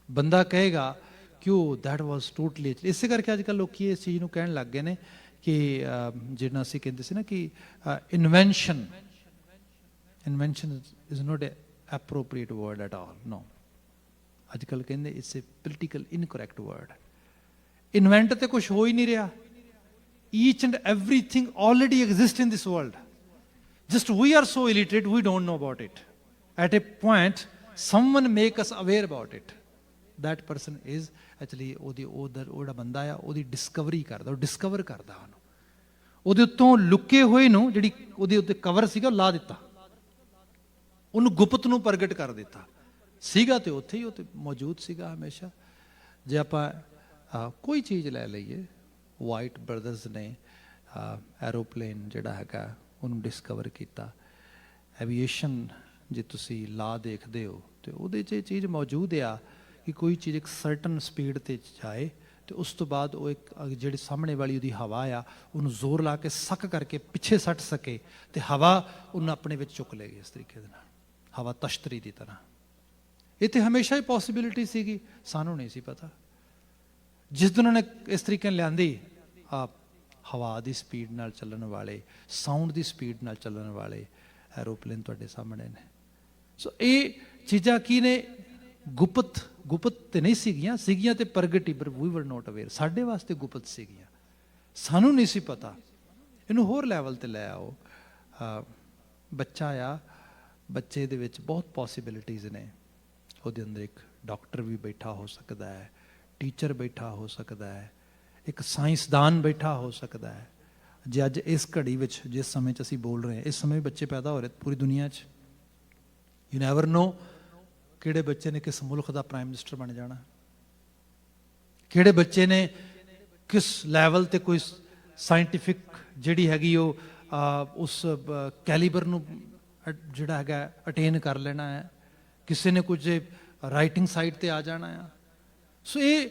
ਬੰਦਾ ਕਹੇਗਾ ਕਿ ਉਹ ਦੈਟ ਵਾਜ਼ ਟੋਟਲੀ, ਇਸੇ ਕਰਕੇ ਅੱਜ ਕੱਲ੍ਹ ਲੋਕੀ ਇਸ ਚੀਜ਼ ਨੂੰ ਕਹਿਣ ਲੱਗ ਗਏ ਨੇ ਕਿ ਜਿਹਨਾਂ ਅਸੀਂ ਕਹਿੰਦੇ ਸੀ ਨਾ ਕਿ invention is not appropriate word at all, no. ਅੱਜ ਕੱਲ੍ਹ ਕਹਿੰਦੇ it's a political incorrect word. Invent ਤੇ ਕੁਛ ਹੋ ਹੀ ਨਹੀਂ ਰਿਹਾ। Each and everything already exist in this world, just we are so illiterate we don't know about it. At a point someone make us aware about it. That person is actually ਉਹਦਾ ਬੰਦਾ ਆ, ਉਹਦੀ Discovery ਕਰਦਾ, ਉਹ discover ਕਰਦਾ ਉਹਨੂੰ, ਉਹਦੇ ਉੱਤੋਂ ਲੁਕੇ ਹੋਏ ਨੂੰ ਜਿਹੜੀ ਉਹਦੇ ਉੱਤੇ ਕਵਰ ਸੀਗਾ ਉਹ ਲਾ ਦਿੱਤਾ, ਉਹਨੂੰ ਗੁਪਤ ਨੂੰ ਪ੍ਰਗਟ ਕਰ ਦਿੱਤਾ। ਸੀਗਾ ਤੇ ਉੱਥੇ ਹੀ, ਉਹ ਤੇ ਮੌਜੂਦ ਸੀਗਾ ਹਮੇਸ਼ਾ। ਜੇ ਆਪਾਂ ਕੋਈ ਚੀਜ਼ ਲੈ ਲਈਏ, ਵਾਈਟ ਬ੍ਰਦਰਸ ਨੇ ਐਰੋਪਲੇਨ ਜਿਹੜਾ ਹੈਗਾ ਉਹਨੂੰ ਡਿਸਕਵਰ ਕੀਤਾ। ਐਵੀਏਸ਼ਨ ਜੇ ਤੁਸੀਂ ਲਾ ਦੇਖਦੇ ਹੋ ਤੇ ਉਹਦੇ 'ਚ ਇਹ ਚੀਜ਼ ਮੌਜੂਦ ਆ ਕਿ ਕੋਈ ਚੀਜ਼ ਇੱਕ ਸਰਟਨ ਸਪੀਡ 'ਤੇ ਜਾਏ ਤੇ ਉਸ ਤੋਂ ਬਾਅਦ ਉਹ ਇੱਕ ਜਿਹੜੀ ਸਾਹਮਣੇ ਵਾਲੀ ਉਹਦੀ ਹਵਾ ਆ ਉਹਨੂੰ ਜ਼ੋਰ ਲਾ ਕੇ ਸੱਕ ਕਰਕੇ ਪਿੱਛੇ ਸੱਟ ਸਕੇ ਤੇ ਹਵਾ ਉਹਨੂੰ ਆਪਣੇ ਵਿੱਚ ਚੁੱਕ ਲਏਗੀ। ਇਸ ਤਰੀਕੇ ਦੇ ਨਾਲ ਹਵਾ ਤਸ਼ਤਰੀ ਦੀ ਤਰ੍ਹਾਂ। ਇਹ ਤੇ ਹਮੇਸ਼ਾ ਹੀ ਪੋਸੀਬਿਲਿਟੀ ਸੀਗੀ, ਸਾਨੂੰ ਨਹੀਂ ਸੀ ਪਤਾ। ਜਿਸ ਦਿਨ ਉਹਨੇ ਇਸ ਤਰੀਕੇ ਨਾਲ ਲਿਆਂਦੀ, ਹਵਾ ਦੀ ਸਪੀਡ ਨਾਲ ਚੱਲਣ ਵਾਲੇ, ਸਾਊਂਡ ਦੀ ਸਪੀਡ ਨਾਲ ਚੱਲਣ ਵਾਲੇ ਐਰੋਪਲੇਨ ਤੁਹਾਡੇ ਸਾਹਮਣੇ ਨੇ। ਸੋ ਇਹ ਚੀਜ਼ਾਂ ਕੀ ਨੇ? ਗੁਪਤ ਤੇ ਨਹੀਂ ਸੀਗੀਆਂ ਤੇ ਪ੍ਰਗਟ ਹੀ, ਪਰ ਵੀ ਵਰ ਨੋਟ ਅਵੇਅਰ। ਸਾਡੇ ਵਾਸਤੇ ਗੁਪਤ ਸੀਗੀਆਂ, ਸਾਨੂੰ ਨਹੀਂ ਸੀ ਪਤਾ। ਇਹਨੂੰ ਹੋਰ ਲੈਵਲ ਤੇ ਲੈ ਆਓ। ਬੱਚਾ ਆ, ਬੱਚੇ ਦੇ ਵਿੱਚ ਬਹੁਤ ਪੋਸੀਬਿਲਿਟੀਜ਼ ਨੇ। ਉਹਦੇ ਅੰਦਰ ਇੱਕ ਡਾਕਟਰ ਵੀ ਬੈਠਾ ਹੋ ਸਕਦਾ ਹੈ, ਟੀਚਰ ਬੈਠਾ ਹੋ ਸਕਦਾ ਹੈ, ਇੱਕ ਸਾਇੰਸਦਾਨ ਬੈਠਾ ਹੋ ਸਕਦਾ ਹੈ। ਜੇ ਅੱਜ ਇਸ ਘੜੀ ਵਿੱਚ, ਜਿਸ ਸਮੇਂ 'ਚ ਅਸੀਂ ਬੋਲ ਰਹੇ ਹਾਂ, ਇਸ ਸਮੇਂ ਬੱਚੇ ਪੈਦਾ ਹੋ ਰਹੇ ਪੂਰੀ ਦੁਨੀਆ 'ਚ। ਯੂ ਨੈਵਰ ਨੋ ਕਿਹੜੇ ਬੱਚੇ ਨੇ ਕਿਸ ਮੁਲਕ ਦਾ ਪ੍ਰਾਈਮ ਮਿਨਿਸਟਰ ਬਣ ਜਾਣਾ, ਕਿਹੜੇ ਬੱਚੇ ਨੇ ਕਿਸ ਲੈਵਲ ਤੇ ਕੋਈ ਸਾਇੰਟੀਫਿਕ ਜਿਹੜੀ ਹੈਗੀ ਉਹ ਉਸ ਕੈਲੀਬਰ ਨੂੰ ਜਿਹੜਾ ਹੈਗਾ ਅਟੇਨ ਕਰ ਲੈਣਾ ਹੈ। ਕਿਸੇ ਨੇ ਕੁਝ ਰਾਈਟਿੰਗ ਸਾਈਡ ਤੇ ਆ ਜਾਣਾ ਆ। ਸੋ ਇਹ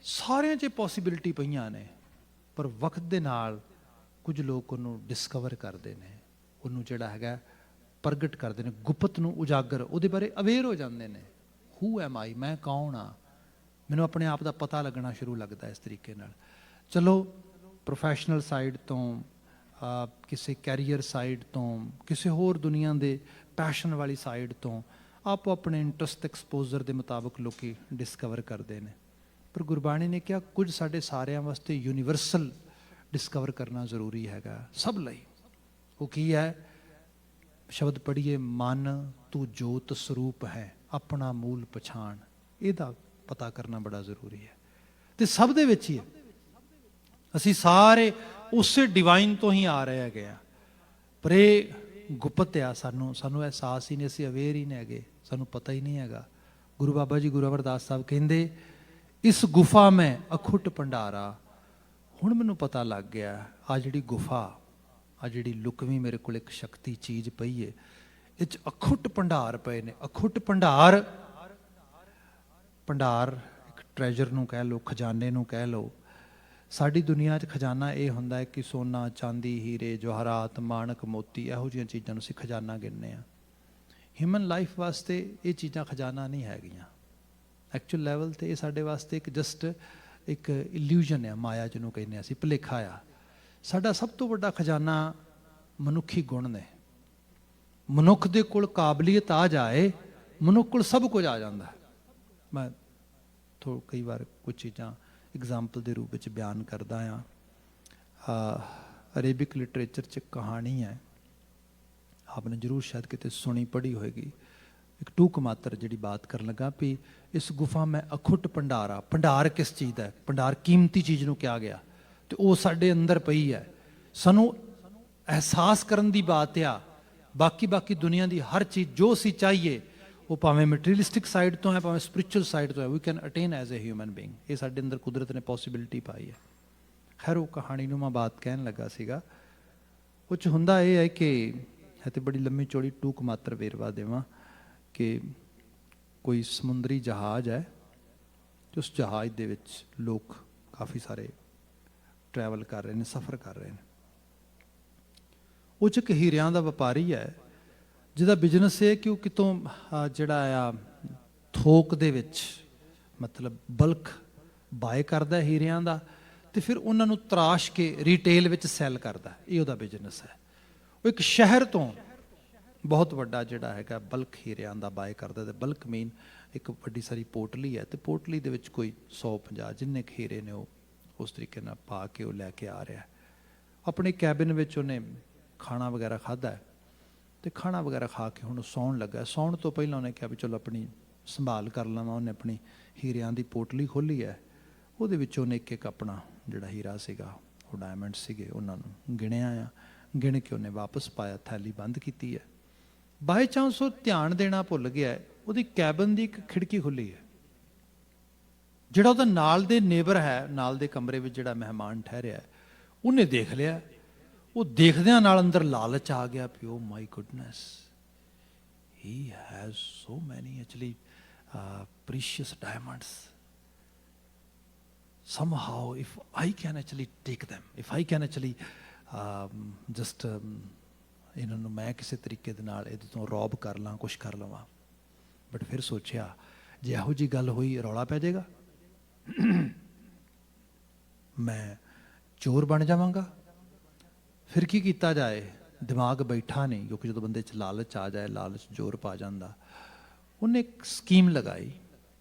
ਸਾਰਿਆਂ 'ਚ ਪੋਸੀਬਿਲਿਟੀ ਪਈਆਂ ਨੇ, ਪਰ ਵਕਤ ਦੇ ਨਾਲ ਕੁਝ ਲੋਕ ਉਹਨੂੰ ਡਿਸਕਵਰ ਕਰਦੇ ਨੇ, ਉਹਨੂੰ ਜਿਹੜਾ ਹੈਗਾ ਪ੍ਰਗਟ ਕਰਦੇ ਨੇ, ਗੁਪਤ ਨੂੰ ਉਜਾਗਰ, ਉਹਦੇ ਬਾਰੇ ਅਵੇਅਰ ਹੋ ਜਾਂਦੇ ਨੇ। ਹੂ ਐਮ ਆਈ, ਮੈਂ ਕੌਣ ਆ, ਮੈਨੂੰ ਆਪਣੇ ਆਪ ਦਾ ਪਤਾ ਲੱਗਣਾ ਸ਼ੁਰੂ ਲੱਗਦਾ ਇਸ ਤਰੀਕੇ ਨਾਲ। ਚਲੋ ਪ੍ਰੋਫੈਸ਼ਨਲ ਸਾਈਡ ਤੋਂ, ਕਿਸੇ ਕੈਰੀਅਰ ਸਾਈਡ ਤੋਂ, ਕਿਸੇ ਹੋਰ ਦੁਨੀਆ ਦੇ ਪੈਸ਼ਨ ਵਾਲੀ ਸਾਈਡ ਤੋਂ ਆਪੋ ਆਪਣੇ ਇੰਟਰਸਟ ਐਕਸਪੋਜ਼ਰ ਦੇ ਮੁਤਾਬਕ ਲੋਕੀ ਡਿਸਕਵਰ ਕਰਦੇ ਨੇ। ਪਰ ਗੁਰਬਾਣੀ ਨੇ ਕਿਹਾ ਕੁਝ ਸਾਡੇ ਸਾਰਿਆਂ ਵਾਸਤੇ ਯੂਨੀਵਰਸਲ ਡਿਸਕਵਰ ਕਰਨਾ ਜ਼ਰੂਰੀ ਹੈਗਾ, ਸਭ ਲਈ। ਉਹ ਕੀ ਹੈ? ਸ਼ਬਦ ਪੜ੍ਹੀਏ, ਮਨ ਤੂੰ ਜੋਤ ਸਰੂਪ ਹੈ, ਆਪਣਾ ਮੂਲ ਪਛਾਣ। ਇਹਦਾ ਪਤਾ ਕਰਨਾ ਬੜਾ ਜ਼ਰੂਰੀ ਹੈ, ਤੇ ਸਭ ਦੇ ਵਿੱਚ ਹੀ ਹੈ। ਅਸੀਂ ਸਾਰੇ ਉਸੇ ਡਿਵਾਈਨ ਤੋਂ ਹੀ ਆ ਰਹੇ ਹੈਗੇ ਆ, ਪਰ ਇਹ ਗੁਪਤ ਆ, ਸਾਨੂੰ ਅਹਿਸਾਸ ਹੀ ਨਹੀਂ, ਅਸੀਂ ਅਵੇਅਰ ਹੀ ਨਹੀਂ ਹੈਗੇ, ਸਾਨੂੰ ਪਤਾ ਹੀ ਨਹੀਂ ਹੈਗਾ। ਗੁਰੂ ਬਾਬਾ ਜੀ, ਗੁਰੂ ਅਮਰਦਾਸ ਸਾਹਿਬ ਕਹਿੰਦੇ, ਇਸ ਗੁਫਾ ਮੈਂ ਅਖੁੱਟ ਭੰਡਾਰਾ। ਹੁਣ ਮੈਨੂੰ ਪਤਾ ਲੱਗ ਗਿਆ, ਆ ਜਿਹੜੀ ਗੁਫਾ, ਆ ਜਿਹੜੀ ਲੁਕਵੀਂ ਮੇਰੇ ਕੋਲ ਇੱਕ ਸ਼ਕਤੀ ਚੀਜ਼ ਪਈ ਹੈ, ਇਹ 'ਚ ਅਖੁੱਟ ਭੰਡਾਰ ਪਏ ਨੇ। ਅਖੁੱਟ ਭੰਡਾਰ ਇੱਕ ਟ੍ਰੈਜਰ ਨੂੰ ਕਹਿ ਲਓ, ਖਜ਼ਾਨੇ ਨੂੰ ਕਹਿ ਲਓ। ਸਾਡੀ ਦੁਨੀਆ 'ਚ ਖਜ਼ਾਨਾ ਇਹ ਹੁੰਦਾ ਹੈ ਕਿ ਸੋਨਾ, ਚਾਂਦੀ, ਹੀਰੇ, ਜਵਾਹਰਾਤ, ਮਾਣਕ, ਮੋਤੀ, ਇਹੋ ਜਿਹੀਆਂ ਚੀਜ਼ਾਂ ਨੂੰ ਅਸੀਂ ਖਜ਼ਾਨਾ ਗਿਣਦੇ ਹਾਂ। ਹਿਊਮਨ ਲਾਈਫ ਵਾਸਤੇ ਇਹ ਚੀਜ਼ਾਂ ਖਜ਼ਾਨਾ ਨਹੀਂ ਹੈਗੀਆਂ। ਐਕਚੁਅਲ ਲੈਵਲ 'ਤੇ ਇਹ ਸਾਡੇ ਵਾਸਤੇ ਇੱਕ ਜਸਟ ਇੱਕ ਇਲਿਊਜ਼ਨ ਆ, ਮਾਇਆ ਜਿਹਨੂੰ ਕਹਿੰਦੇ ਅਸੀਂ, ਭੁਲੇਖਾ ਆ। ਸਾਡਾ ਸਭ ਤੋਂ ਵੱਡਾ ਖਜ਼ਾਨਾ ਮਨੁੱਖੀ ਗੁਣ ਨੇ। ਮਨੁੱਖ ਦੇ ਕੋਲ ਕਾਬਲੀਅਤ ਆ ਜਾਏ, ਮਨੁੱਖ ਕੋਲ ਸਭ ਕੁਝ ਆ ਜਾਂਦਾ। ਮੈਂ ਕਈ ਵਾਰ ਕੁਝ ਚੀਜ਼ਾਂ ਐਗਜ਼ਾਮਪਲ ਦੇ ਰੂਪ ਵਿੱਚ ਬਿਆਨ ਕਰਦਾ ਹਾਂ। ਅਰੇਬਿਕ ਲਿਟਰੇਚਰ 'ਚ ਕਹਾਣੀ ਹੈ, ਆਪਨੇ ਜ਼ਰੂਰ ਸ਼ਾਇਦ ਕਿਤੇ ਸੁਣੀ ਪੜ੍ਹੀ ਹੋਏਗੀ। ਇੱਕ ਟੂਕ ਮਾਤਰ ਜਿਹੜੀ ਬਾਤ ਕਰਨ ਲੱਗਾ ਵੀ ਇਸ ਗੁਫਾ ਮੈਂ ਅਖੁੱਟ ਭੰਡਾਰਾ। ਭੰਡਾਰ ਕਿਸ ਚੀਜ਼ ਦਾ ਹੈ? ਭੰਡਾਰ ਕੀਮਤੀ ਚੀਜ਼ ਨੂੰ ਕਿਹਾ ਗਿਆ। ਤੇ ਉਹ ਸਾਡੇ ਅੰਦਰ ਪਈ ਹੈ। ਸਾਨੂੰ ਅਹਿਸਾਸ ਕਰਨ ਦੀ ਬਾਤ ਆ। ਬਾਕੀ ਦੁਨੀਆ ਦੀ ਹਰ ਚੀਜ਼ ਜੋ ਅਸੀਂ ਚਾਹੀਏ, ਉਹ ਭਾਵੇਂ ਮਟੀਰੀਅਲਿਸਟਿਕ ਸਾਈਡ ਤੋਂ ਹੈ, ਭਾਵੇਂ ਸਪਿਰਿਚੁਅਲ ਸਾਈਡ ਤੋਂ ਹੈ, we can attain as a human being. ਇਹ ਸਾਡੇ ਅੰਦਰ ਕੁਦਰਤ ਨੇ ਪੋਸੀਬਿਲਿਟੀ ਪਾਈ ਹੈ। ਖੈਰ ਉਹ ਕਹਾਣੀ ਨੂੰ ਮੈਂ ਬਾਤ ਕਹਿਣ ਲੱਗਾ ਸੀਗਾ। ਉਹ 'ਚ ਹੁੰਦਾ ਇਹ ਹੈ ਕਿ ਹੈ ਤੇ ਬੜੀ ਲੰਮੀ ਚੌੜੀ ਟੂਕ ਮਾਤਰ ਵੇਰਵਾ ਦੇਵਾਂ ਕਿ ਕੋਈ ਸਮੁੰਦਰੀ ਜਹਾਜ਼ ਹੈ ਤੇ ਉਸ ਜਹਾਜ਼ ਦੇ ਵਿੱਚ ਲੋਕ ਕਾਫੀ ਸਾਰੇ ਟਰੈਵਲ ਕਰ ਰਹੇ ਨੇ, ਸਫ਼ਰ ਕਰ ਰਹੇ ਨੇ। ਉਹ 'ਚ ਇੱਕ ਹੀਰਿਆਂ ਦਾ ਵਪਾਰੀ ਹੈ ਜਿਹਦਾ ਬਿਜ਼ਨਸ ਇਹ ਕਿ ਉਹ ਕਿਤੋਂ ਜਿਹੜਾ ਆ ਥੋਕ ਦੇ ਵਿੱਚ ਮਤਲਬ ਬਲਕ ਬਾਏ ਕਰਦਾ ਹੀਰਿਆਂ ਦਾ ਤੇ ਫਿਰ ਉਹਨਾਂ ਨੂੰ ਤਰਾਸ਼ ਕੇ ਰੀਟੇਲ ਵਿੱਚ ਸੈੱਲ ਕਰਦਾ। ਇਹ ਉਹਦਾ ਬਿਜ਼ਨਸ ਹੈ। ਉਹ ਇੱਕ ਸ਼ਹਿਰ ਤੋਂ ਬਹੁਤ ਵੱਡਾ ਜਿਹੜਾ ਹੈਗਾ ਬਲਕ ਹੀਰਿਆਂ ਦਾ ਬਾਏ ਕਰਦਾ। ਤੇ ਬਲਕ ਮੀਨ ਇੱਕ ਵੱਡੀ ਸਾਰੀ ਪੋਟਲੀ ਹੈ ਤੇ ਪੋਟਲੀ ਦੇ ਵਿੱਚ ਕੋਈ 150 ਜਿੰਨੇ ਕੁ ਹੀਰੇ ਨੇ ਉਹ ਉਸ ਤਰੀਕੇ ਨਾਲ ਪਾ ਕੇ ਉਹ ਲੈ ਕੇ ਆ ਰਿਹਾ। ਆਪਣੇ ਕੈਬਿਨ ਵਿੱਚ ਉਹਨੇ ਖਾਣਾ ਵਗੈਰਾ ਖਾਧਾ ਤੇ ਖਾਣਾ ਵਗੈਰਾ ਖਾ ਕੇ ਹੁਣ ਸੌਣ ਲੱਗਾ। ਸੌਣ ਤੋਂ ਪਹਿਲਾਂ ਉਹਨੇ ਕਿਹਾ ਵੀ ਚਲੋ ਆਪਣੀ ਸੰਭਾਲ ਕਰ ਲਵਾਂ। ਉਹਨੇ ਆਪਣੀ ਹੀਰਿਆਂ ਦੀ ਪੋਟਲੀ ਖੋਲ੍ਹੀ ਹੈ। ਉਹਦੇ ਵਿੱਚੋਂ ਉਹਨੇ ਇੱਕ ਇੱਕ ਆਪਣਾ ਜਿਹੜਾ ਹੀਰਾ ਸੀਗਾ, ਉਹ ਡਾਇਮੰਡ ਸੀਗੇ, ਉਹਨਾਂ ਨੂੰ ਗਿਣਿਆ ਆ। ਗਿਣ ਕੇ ਉਹਨੇ ਵਾਪਸ ਪਾਇਆ, ਥੈਲੀ ਬੰਦ ਕੀਤੀ ਹੈ। ਬਾਈ ਚਾਂਸ ਉਹ ਧਿਆਨ ਦੇਣਾ ਭੁੱਲ ਗਿਆ, ਉਹਦੀ ਕੈਬਨ ਦੀ ਇੱਕ ਖਿੜਕੀ ਖੁੱਲੀ ਹੈ। ਜਿਹੜਾ ਉਹਦਾ ਨਾਲ ਦੇ ਨੇਬਰ ਹੈ, ਨਾਲ ਦੇ ਕਮਰੇ ਵਿੱਚ ਜਿਹੜਾ ਮਹਿਮਾਨ ਠਹਿਰਿਆ, ਉਹਨੇ ਦੇਖ ਲਿਆ। ਉਹ ਦੇਖਦਿਆਂ ਨਾਲ ਅੰਦਰ ਲਾਲਚ ਆ ਗਿਆ ਵੀ ਓ ਮਾਈ ਗੁੱਡਨੈਸ, ਹੀ ਹੈਜ਼ ਸੋ ਮੈਨੀ actually precious diamonds. Somehow if I can actually take them, if I can actually just ਇਹਨਾਂ ਨੂੰ ਮੈਂ ਕਿਸੇ ਤਰੀਕੇ ਦੇ ਨਾਲ ਇਹਦੇ ਤੋਂ ਰੌਬ ਕਰ ਲਾਂ, ਕੁਛ ਕਰ ਲਵਾਂ। ਬਟ ਫਿਰ ਸੋਚਿਆ ਜੇ ਇਹੋ ਜਿਹੀ ਗੱਲ ਹੋਈ ਰੌਲਾ ਪੈ ਜਾਏਗਾ, ਮੈਂ ਚੋਰ ਬਣ ਜਾਵਾਂਗਾ। ਫਿਰ ਕੀ ਕੀਤਾ ਜਾਏ, ਦਿਮਾਗ ਬੈਠਾ ਨਹੀਂ, ਕਿਉਂਕਿ ਜਦੋਂ ਬੰਦੇ 'ਚ ਲਾਲਚ ਆ ਜਾਏ, ਲਾਲਚ ਜ਼ੋਰ ਪਾ ਜਾਂਦਾ। ਉਹਨੇ ਇੱਕ ਸਕੀਮ ਲਗਾਈ।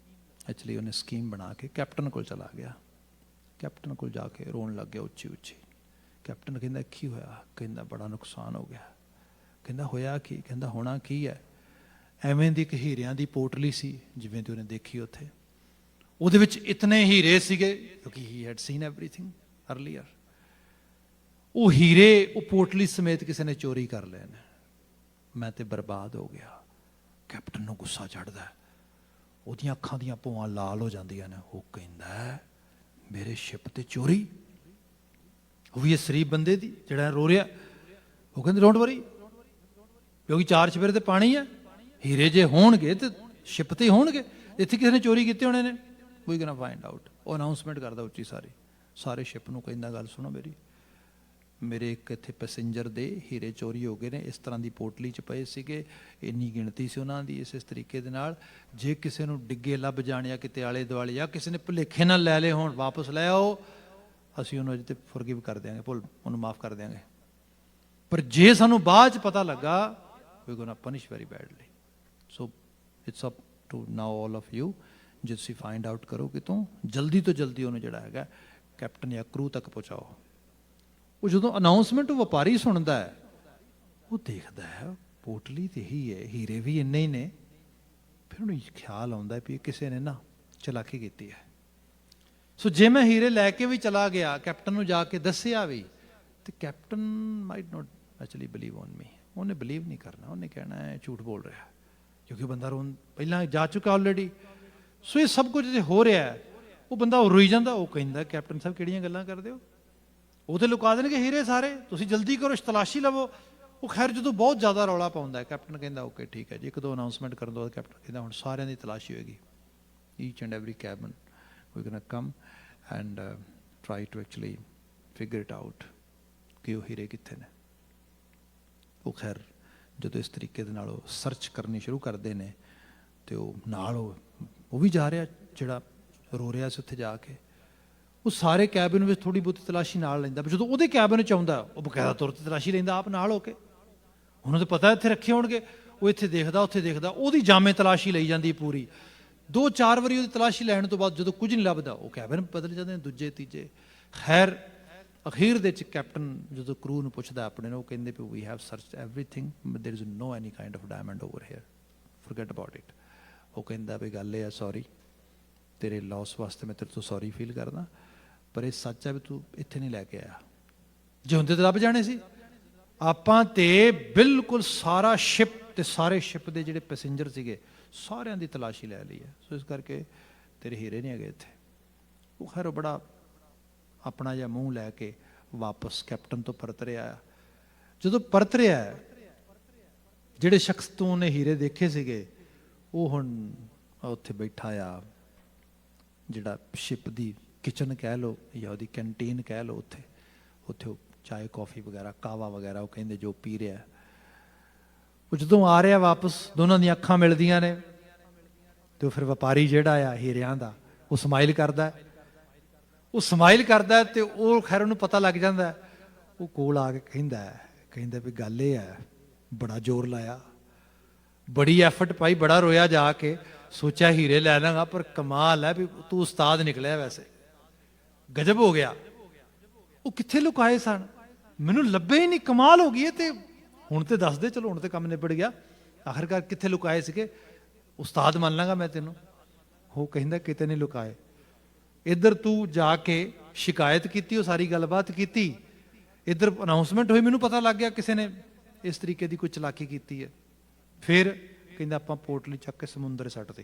ਐਕਚੁਅਲੀ ਉਹਨੇ ਸਕੀਮ ਬਣਾ ਕੇ ਕੈਪਟਨ ਕੋਲ ਚਲਾ ਗਿਆ। ਕੈਪਟਨ ਕੋਲ ਜਾ ਕੇ ਰੋਣ ਲੱਗ ਗਿਆ ਉੱਚੀ ਉੱਚੀ। ਕੈਪਟਨ ਕਹਿੰਦਾ ਕੀ ਹੋਇਆ? ਕਹਿੰਦਾ ਬੜਾ ਨੁਕਸਾਨ ਹੋ ਗਿਆ। ਕਹਿੰਦਾ ਹੋਇਆ ਕੀ? ਕਹਿੰਦਾ ਹੋਣਾ ਕੀ ਹੈ, ਐਵੇਂ ਦੀ ਇੱਕ ਹੀਰਿਆਂ ਦੀ ਪੋਟਲੀ ਸੀ ਜਿਵੇਂ ਦੀ ਉਹਨੇ ਦੇਖੀ ਉੱਥੇ। ਉਹਦੇ ਵਿੱਚ ਇਤਨੇ ਹੀਰੇ ਸੀਗੇ ਕਿਉਂਕਿ he had scene everything earlier. ਉਹ ਹੀਰੇ ਉਹ ਪੋਟਲੀ ਸਮੇਤ ਕਿਸੇ ਨੇ ਚੋਰੀ ਕਰ ਲਏ ਨੇ। ਮੈਂ ਤੇ ਬਰਬਾਦ ਹੋ ਗਿਆ। ਕੈਪਟਨ ਨੂੰ ਗੁੱਸਾ ਚੜ੍ਹਦਾ, ਉਹਦੀਆਂ ਅੱਖਾਂ ਦੀਆਂ ਭੂਆਂ ਲਾਲ ਹੋ ਜਾਂਦੀਆਂ ਨੇ। ਉਹ ਕਹਿੰਦਾ ਮੇਰੇ ਸ਼ਿਪ ਤੇ ਚੋਰੀ, ਉਹ ਵੀ ਇਸ ਸ਼ਰੀਫ ਬੰਦੇ ਦੀ ਜਿਹੜਾ ਰੋ ਰਿਹਾ। ਉਹ ਕਹਿੰਦੇ ਡੋਂਟ ਵਰੀ, ਕਿਉਂਕਿ 4 ਚੁਫੇਰੇ ਤੇ ਪਾਣੀ ਹੈ, ਹੀਰੇ ਜੇ ਹੋਣਗੇ ਤੇ ਸ਼ਿਪ ਤੇ ਹੋਣਗੇ, ਇੱਥੇ ਕਿਸੇ ਨੇ ਚੋਰੀ ਕੀਤੇ ਹੋਣੇ ਨੇ। ਵੀ ਗੋਣਾ ਫਾਈਂਡ ਆਊਟ। ਉਹ ਅਨਾਊਂਸਮੈਂਟ ਕਰਦਾ ਉੱਚੀ ਸਾਰੇ ਸ਼ਿਪ ਨੂੰ, ਕਹਿੰਦਾ ਗੱਲ ਸੁਣੋ ਮੇਰੀ, ਮੇਰੇ ਇੱਕ ਇੱਥੇ ਪੈਸੇਂਜਰ ਦੇ ਹੀਰੇ ਚੋਰੀ ਹੋ ਗਏ ਨੇ, ਇਸ ਤਰ੍ਹਾਂ ਦੀ ਪੋਟਲੀ 'ਚ ਪਏ ਸੀਗੇ, ਇੰਨੀ ਗਿਣਤੀ ਸੀ ਉਹਨਾਂ ਦੀ। ਇਸ ਤਰੀਕੇ ਦੇ ਨਾਲ ਜੇ ਕਿਸੇ ਨੂੰ ਡਿੱਗੇ ਲੱਭ ਜਾਣ ਜਾਂ ਕਿਤੇ ਆਲੇ ਦੁਆਲੇ ਜਾਂ ਕਿਸੇ ਨੇ ਭੁਲੇਖੇ ਨਾਲ ਲੈ ਲਏ ਹੋਣ, ਵਾਪਸ ਲੈ ਆਓ, ਅਸੀਂ ਉਹਨੂੰ ਅਜੇ ਤੇ ਫੋਰਗਿਵ ਕਰ ਦਿਆਂਗੇ, ਉਹਨੂੰ ਮਾਫ ਕਰ ਦਿਆਂਗੇ। ਪਰ ਜੇ ਸਾਨੂੰ ਬਾਅਦ 'ਚ ਪਤਾ ਲੱਗਾ, we gonna punish very badly. So it's up to now all of you, ਜੇ ਤੁਸੀਂ ਫਾਈਂਡ ਆਊਟ ਕਰੋ ਕਿਤੋਂ, ਜਲਦੀ ਤੋਂ ਜਲਦੀ ਉਹਨੂੰ ਜਿਹੜਾ ਹੈਗਾ ਕੈਪਟਨ ਜਾਂ ਕਰੂ ਤੱਕ ਪਹੁੰਚਾਓ। ਉਹ ਜਦੋਂ ਅਨਾਊਂਸਮੈਂਟ ਉਹ ਵਪਾਰੀ ਸੁਣਦਾ ਹੈ, ਉਹ ਦੇਖਦਾ ਹੈ ਪੋਟਲੀ ਤੇ ਹੀ ਹੈ, ਹੀਰੇ ਵੀ ਇੰਨੇ ਹੀ ਨੇ। ਫਿਰ ਉਹਨੂੰ ਖਿਆਲ ਆਉਂਦਾ ਵੀ ਕਿਸੇ ਨੇ ਨਾ ਚਲਾਕੀ ਕੀਤੀ ਹੈ। ਸੋ ਜੇ ਮੈਂ ਹੀਰੇ ਲੈ ਕੇ ਵੀ ਚਲਾ ਗਿਆ, ਕੈਪਟਨ ਨੂੰ ਜਾ ਕੇ ਦੱਸਿਆ ਵੀ, ਤੇ captain might not actually believe on me. ਉਹਨੇ ਬਿਲੀਵ ਨਹੀਂ ਕਰਨਾ, ਉਹਨੇ ਕਹਿਣਾ ਹੈ ਝੂਠ ਬੋਲ ਰਿਹਾ, ਕਿਉਂਕਿ ਬੰਦਾ ਪਹਿਲਾਂ ਜਾ ਚੁੱਕਾ ਆਲਰੇਡੀ। ਸੋ ਇਹ ਸਭ ਕੁਝ ਜੇ ਹੋ ਰਿਹਾ ਹੈ, ਉਹ ਬੰਦਾ ਰੋਈ ਜਾਂਦਾ। ਉਹ ਕਹਿੰਦਾ ਕੈਪਟਨ ਸਾਹਿਬ ਕਿਹੜੀਆਂ ਗੱਲਾਂ ਕਰਦੇ ਹੋ, ਉਹ ਤੇ ਲੁਕਾ ਦੇਣਗੇ ਹੀਰੇ ਸਾਰੇ, ਤੁਸੀਂ ਜਲਦੀ ਕਰੋ, ਤਲਾਸ਼ੀ ਲਵੋ। ਉਹ ਖੈਰ ਜਦੋਂ ਬਹੁਤ ਜ਼ਿਆਦਾ ਰੌਲਾ ਪਾਉਂਦਾ ਹੈ, ਕੈਪਟਨ ਕਹਿੰਦਾ ਓਕੇ ਠੀਕ ਹੈ ਜੀ। 1-2 ਅਨਾਊਂਸਮੈਂਟ ਕਰਨ ਤੋਂ ਬਾਅਦ ਕੈਪਟਨ ਕਹਿੰਦਾ ਹੁਣ ਸਾਰਿਆਂ ਦੀ ਤਲਾਸ਼ੀ ਹੋਏਗੀ, each and every cabin we gonna come and try to actually figure it out ਕਿ ਉਹ ਹੀਰੇ ਕਿੱਥੇ ਨੇ। ਉਹ ਖੈਰ ਜਦੋਂ ਇਸ ਤਰੀਕੇ ਦੇ ਨਾਲ ਉਹ ਸਰਚ ਕਰਨੀ ਸ਼ੁਰੂ ਕਰਦੇ ਨੇ, ਤੇ ਉਹ ਨਾਲ ਉਹ ਵੀ ਜਾ ਰਿਹਾ ਜਿਹੜਾ ਰੋ ਰਿਹਾ ਸੀ ਉੱਥੇ ਜਾ ਕੇ। ਉਹ ਸਾਰੇ ਕੈਬਿਨ ਵਿੱਚ ਥੋੜ੍ਹੀ ਬਹੁਤੀ ਤਲਾਸ਼ੀ ਨਾਲ ਲੈਂਦਾ। ਜਦੋਂ ਉਹਦੇ ਕੈਬਿਨ 'ਚ ਆਉਂਦਾ, ਉਹ ਬਕਾਇਦਾ ਤੌਰ 'ਤੇ ਤਲਾਸ਼ੀ ਲੈਂਦਾ ਆਪ ਨਾਲ ਹੋ ਕੇ। ਉਹਨੂੰ ਤਾਂ ਪਤਾ ਇੱਥੇ ਰੱਖੇ ਹੋਣਗੇ। ਉਹ ਇੱਥੇ ਦੇਖਦਾ, ਉੱਥੇ ਦੇਖਦਾ, ਉਹਦੀ ਜਾਮੇ ਤਲਾਸ਼ੀ ਲਈ ਜਾਂਦੀ ਪੂਰੀ। 2-4 ਵਾਰੀ ਉਹਦੀ ਤਲਾਸ਼ੀ ਲੈਣ ਤੋਂ ਬਾਅਦ ਜਦੋਂ ਕੁਝ ਨਹੀਂ ਲੱਭਦਾ, ਉਹ ਕੈਬਿਨ ਬਦਲ ਜਾਂਦੇ ਨੇ, ਦੂਜੇ ਤੀਜੇ। ਖੈਰ ਅਖੀਰ ਦੇ 'ਚ ਕੈਪਟਨ ਜਦੋਂ ਕਰੂ ਨੂੰ ਪੁੱਛਦਾ ਆਪਣੇ ਨੂੰ, ਉਹ ਕਹਿੰਦੇ ਵੀ we have searched everything but there is no any kind of diamond over here, forget about it. ਉਹ ਕਹਿੰਦਾ ਵੀ ਗੱਲ ਇਹ ਆ, ਸੌਰੀ, ਤੇਰੇ ਲਾਸ ਵਾਸਤੇ ਮੈਂ ਤੇਰੇ ਤੋਂ ਸੌਰੀ ਫੀਲ ਕਰਦਾ, ਪਰ ਇਹ ਸੱਚ ਹੈ ਵੀ ਤੂੰ ਇੱਥੇ ਨਹੀਂ ਲੈ ਕੇ ਆਇਆ। ਜੇ ਹੁੰਦੇ ਤਾਂ ਲੱਭ ਜਾਣੇ ਸੀ। ਆਪਾਂ ਤੇ ਬਿਲਕੁਲ ਸਾਰਾ ਸ਼ਿਪ ਤੇ ਸਾਰੇ ਸ਼ਿਪ ਦੇ ਜਿਹੜੇ ਪੈਸੇਂਜਰ ਸੀਗੇ ਸਾਰਿਆਂ ਦੀ ਤਲਾਸ਼ੀ ਲੈ ਲਈ ਹੈ। ਸੋ ਇਸ ਕਰਕੇ ਤੇਰੇ ਹੀਰੇ ਨਹੀਂ ਹੈਗੇ ਇੱਥੇ। ਉਹ ਖੈਰ ਬੜਾ ਆਪਣਾ ਜਿਹਾ ਮੂੰਹ ਲੈ ਕੇ ਵਾਪਸ ਕੈਪਟਨ ਤੋਂ ਪਰਤ ਰਿਹਾ। ਜਦੋਂ ਪਰਤ ਰਿਹਾ, ਜਿਹੜੇ ਸ਼ਖਸ ਤੋਂ ਉਹਨੇ ਹੀਰੇ ਦੇਖੇ ਸੀਗੇ ਉਹ ਹੁਣ ਉੱਥੇ ਬੈਠਾ ਆ, ਜਿਹੜਾ ਸ਼ਿਪ ਦੀ ਕਿਚਨ ਕਹਿ ਲਓ ਜਾਂ ਉਹਦੀ ਕੈਂਟੀਨ ਕਹਿ ਲਓ, ਉੱਥੇ ਉਹ ਚਾਏ ਕੌਫੀ ਵਗੈਰਾ ਕਾਵਾ ਵਗੈਰਾ ਉਹ ਕਹਿੰਦੇ ਜੋ ਪੀ ਰਿਹਾ। ਉਹ ਜਦੋਂ ਆ ਰਿਹਾ ਵਾਪਸ, ਦੋਨਾਂ ਦੀਆਂ ਅੱਖਾਂ ਮਿਲਦੀਆਂ ਨੇ ਤੇ ਉਹ ਫਿਰ ਵਪਾਰੀ ਜਿਹੜਾ ਆ ਹੀਰਿਆਂ ਦਾ ਉਹ ਸਮਾਈਲ ਕਰਦਾ। ਉਹ ਸਮਾਈਲ ਕਰਦਾ ਤੇ ਉਹ ਖੈਰ ਉਹਨੂੰ ਪਤਾ ਲੱਗ ਜਾਂਦਾ। ਉਹ ਕੋਲ ਆ ਕੇ ਕਹਿੰਦਾ ਵੀ ਗੱਲ ਇਹ ਹੈ, ਬੜਾ ਜ਼ੋਰ ਲਾਇਆ, ਬੜੀ ਐਫਰਟ ਪਾਈ, ਬੜਾ ਰੋਇਆ ਜਾ ਕੇ, ਸੋਚਿਆ ਹੀਰੇ ਲੈ ਲਾਂਗਾ, ਪਰ ਕਮਾਲ ਹੈ ਵੀ ਤੂੰ ਉਸਤਾਦ ਨਿਕਲਿਆ, ਵੈਸੇ ਗਜਬ ਹੋ ਗਿਆ। ਉਹ ਕਿੱਥੇ ਲੁਕਾਏ ਸਨ, ਮੈਨੂੰ ਲੱਭੇ ਹੀ ਨਹੀਂ, ਕਮਾਲ ਹੋ ਗਈ। ਤੇ ਹੁਣ ਤੇ ਦੱਸ ਦੇ, ਚਲੋ ਹੁਣ ਤੇ ਕੰਮ ਨਿਬੜ ਗਿਆ, ਆਖਿਰਕਾਰ ਕਿੱਥੇ ਲੁਕਾਏ ਸੀਗੇ? ਉਸਤਾਦ ਮੰਨ ਲਾਂਗਾ ਮੈਂ ਤੈਨੂੰ। ਉਹ ਕਹਿੰਦਾ ਕਿਤੇ ਨਹੀਂ ਲੁਕਾਏ, ਇੱਧਰ ਤੂੰ ਜਾ ਕੇ ਸ਼ਿਕਾਇਤ ਕੀਤੀ, ਉਹ ਸਾਰੀ ਗੱਲਬਾਤ ਕੀਤੀ, ਇੱਧਰ ਅਨਾਉਂਸਮੈਂਟ ਹੋਈ, ਮੈਨੂੰ ਪਤਾ ਲੱਗ ਗਿਆ ਕਿਸੇ ਨੇ ਇਸ ਤਰੀਕੇ ਦੀ ਕੋਈ ਚਲਾਕੀ ਕੀਤੀ ਹੈ। ਫਿਰ ਕਹਿੰਦਾ ਆਪਾਂ ਪੋਟਲੀ ਚੱਕ ਕੇ ਸਮੁੰਦਰ ਸੱਟ ਦੇ।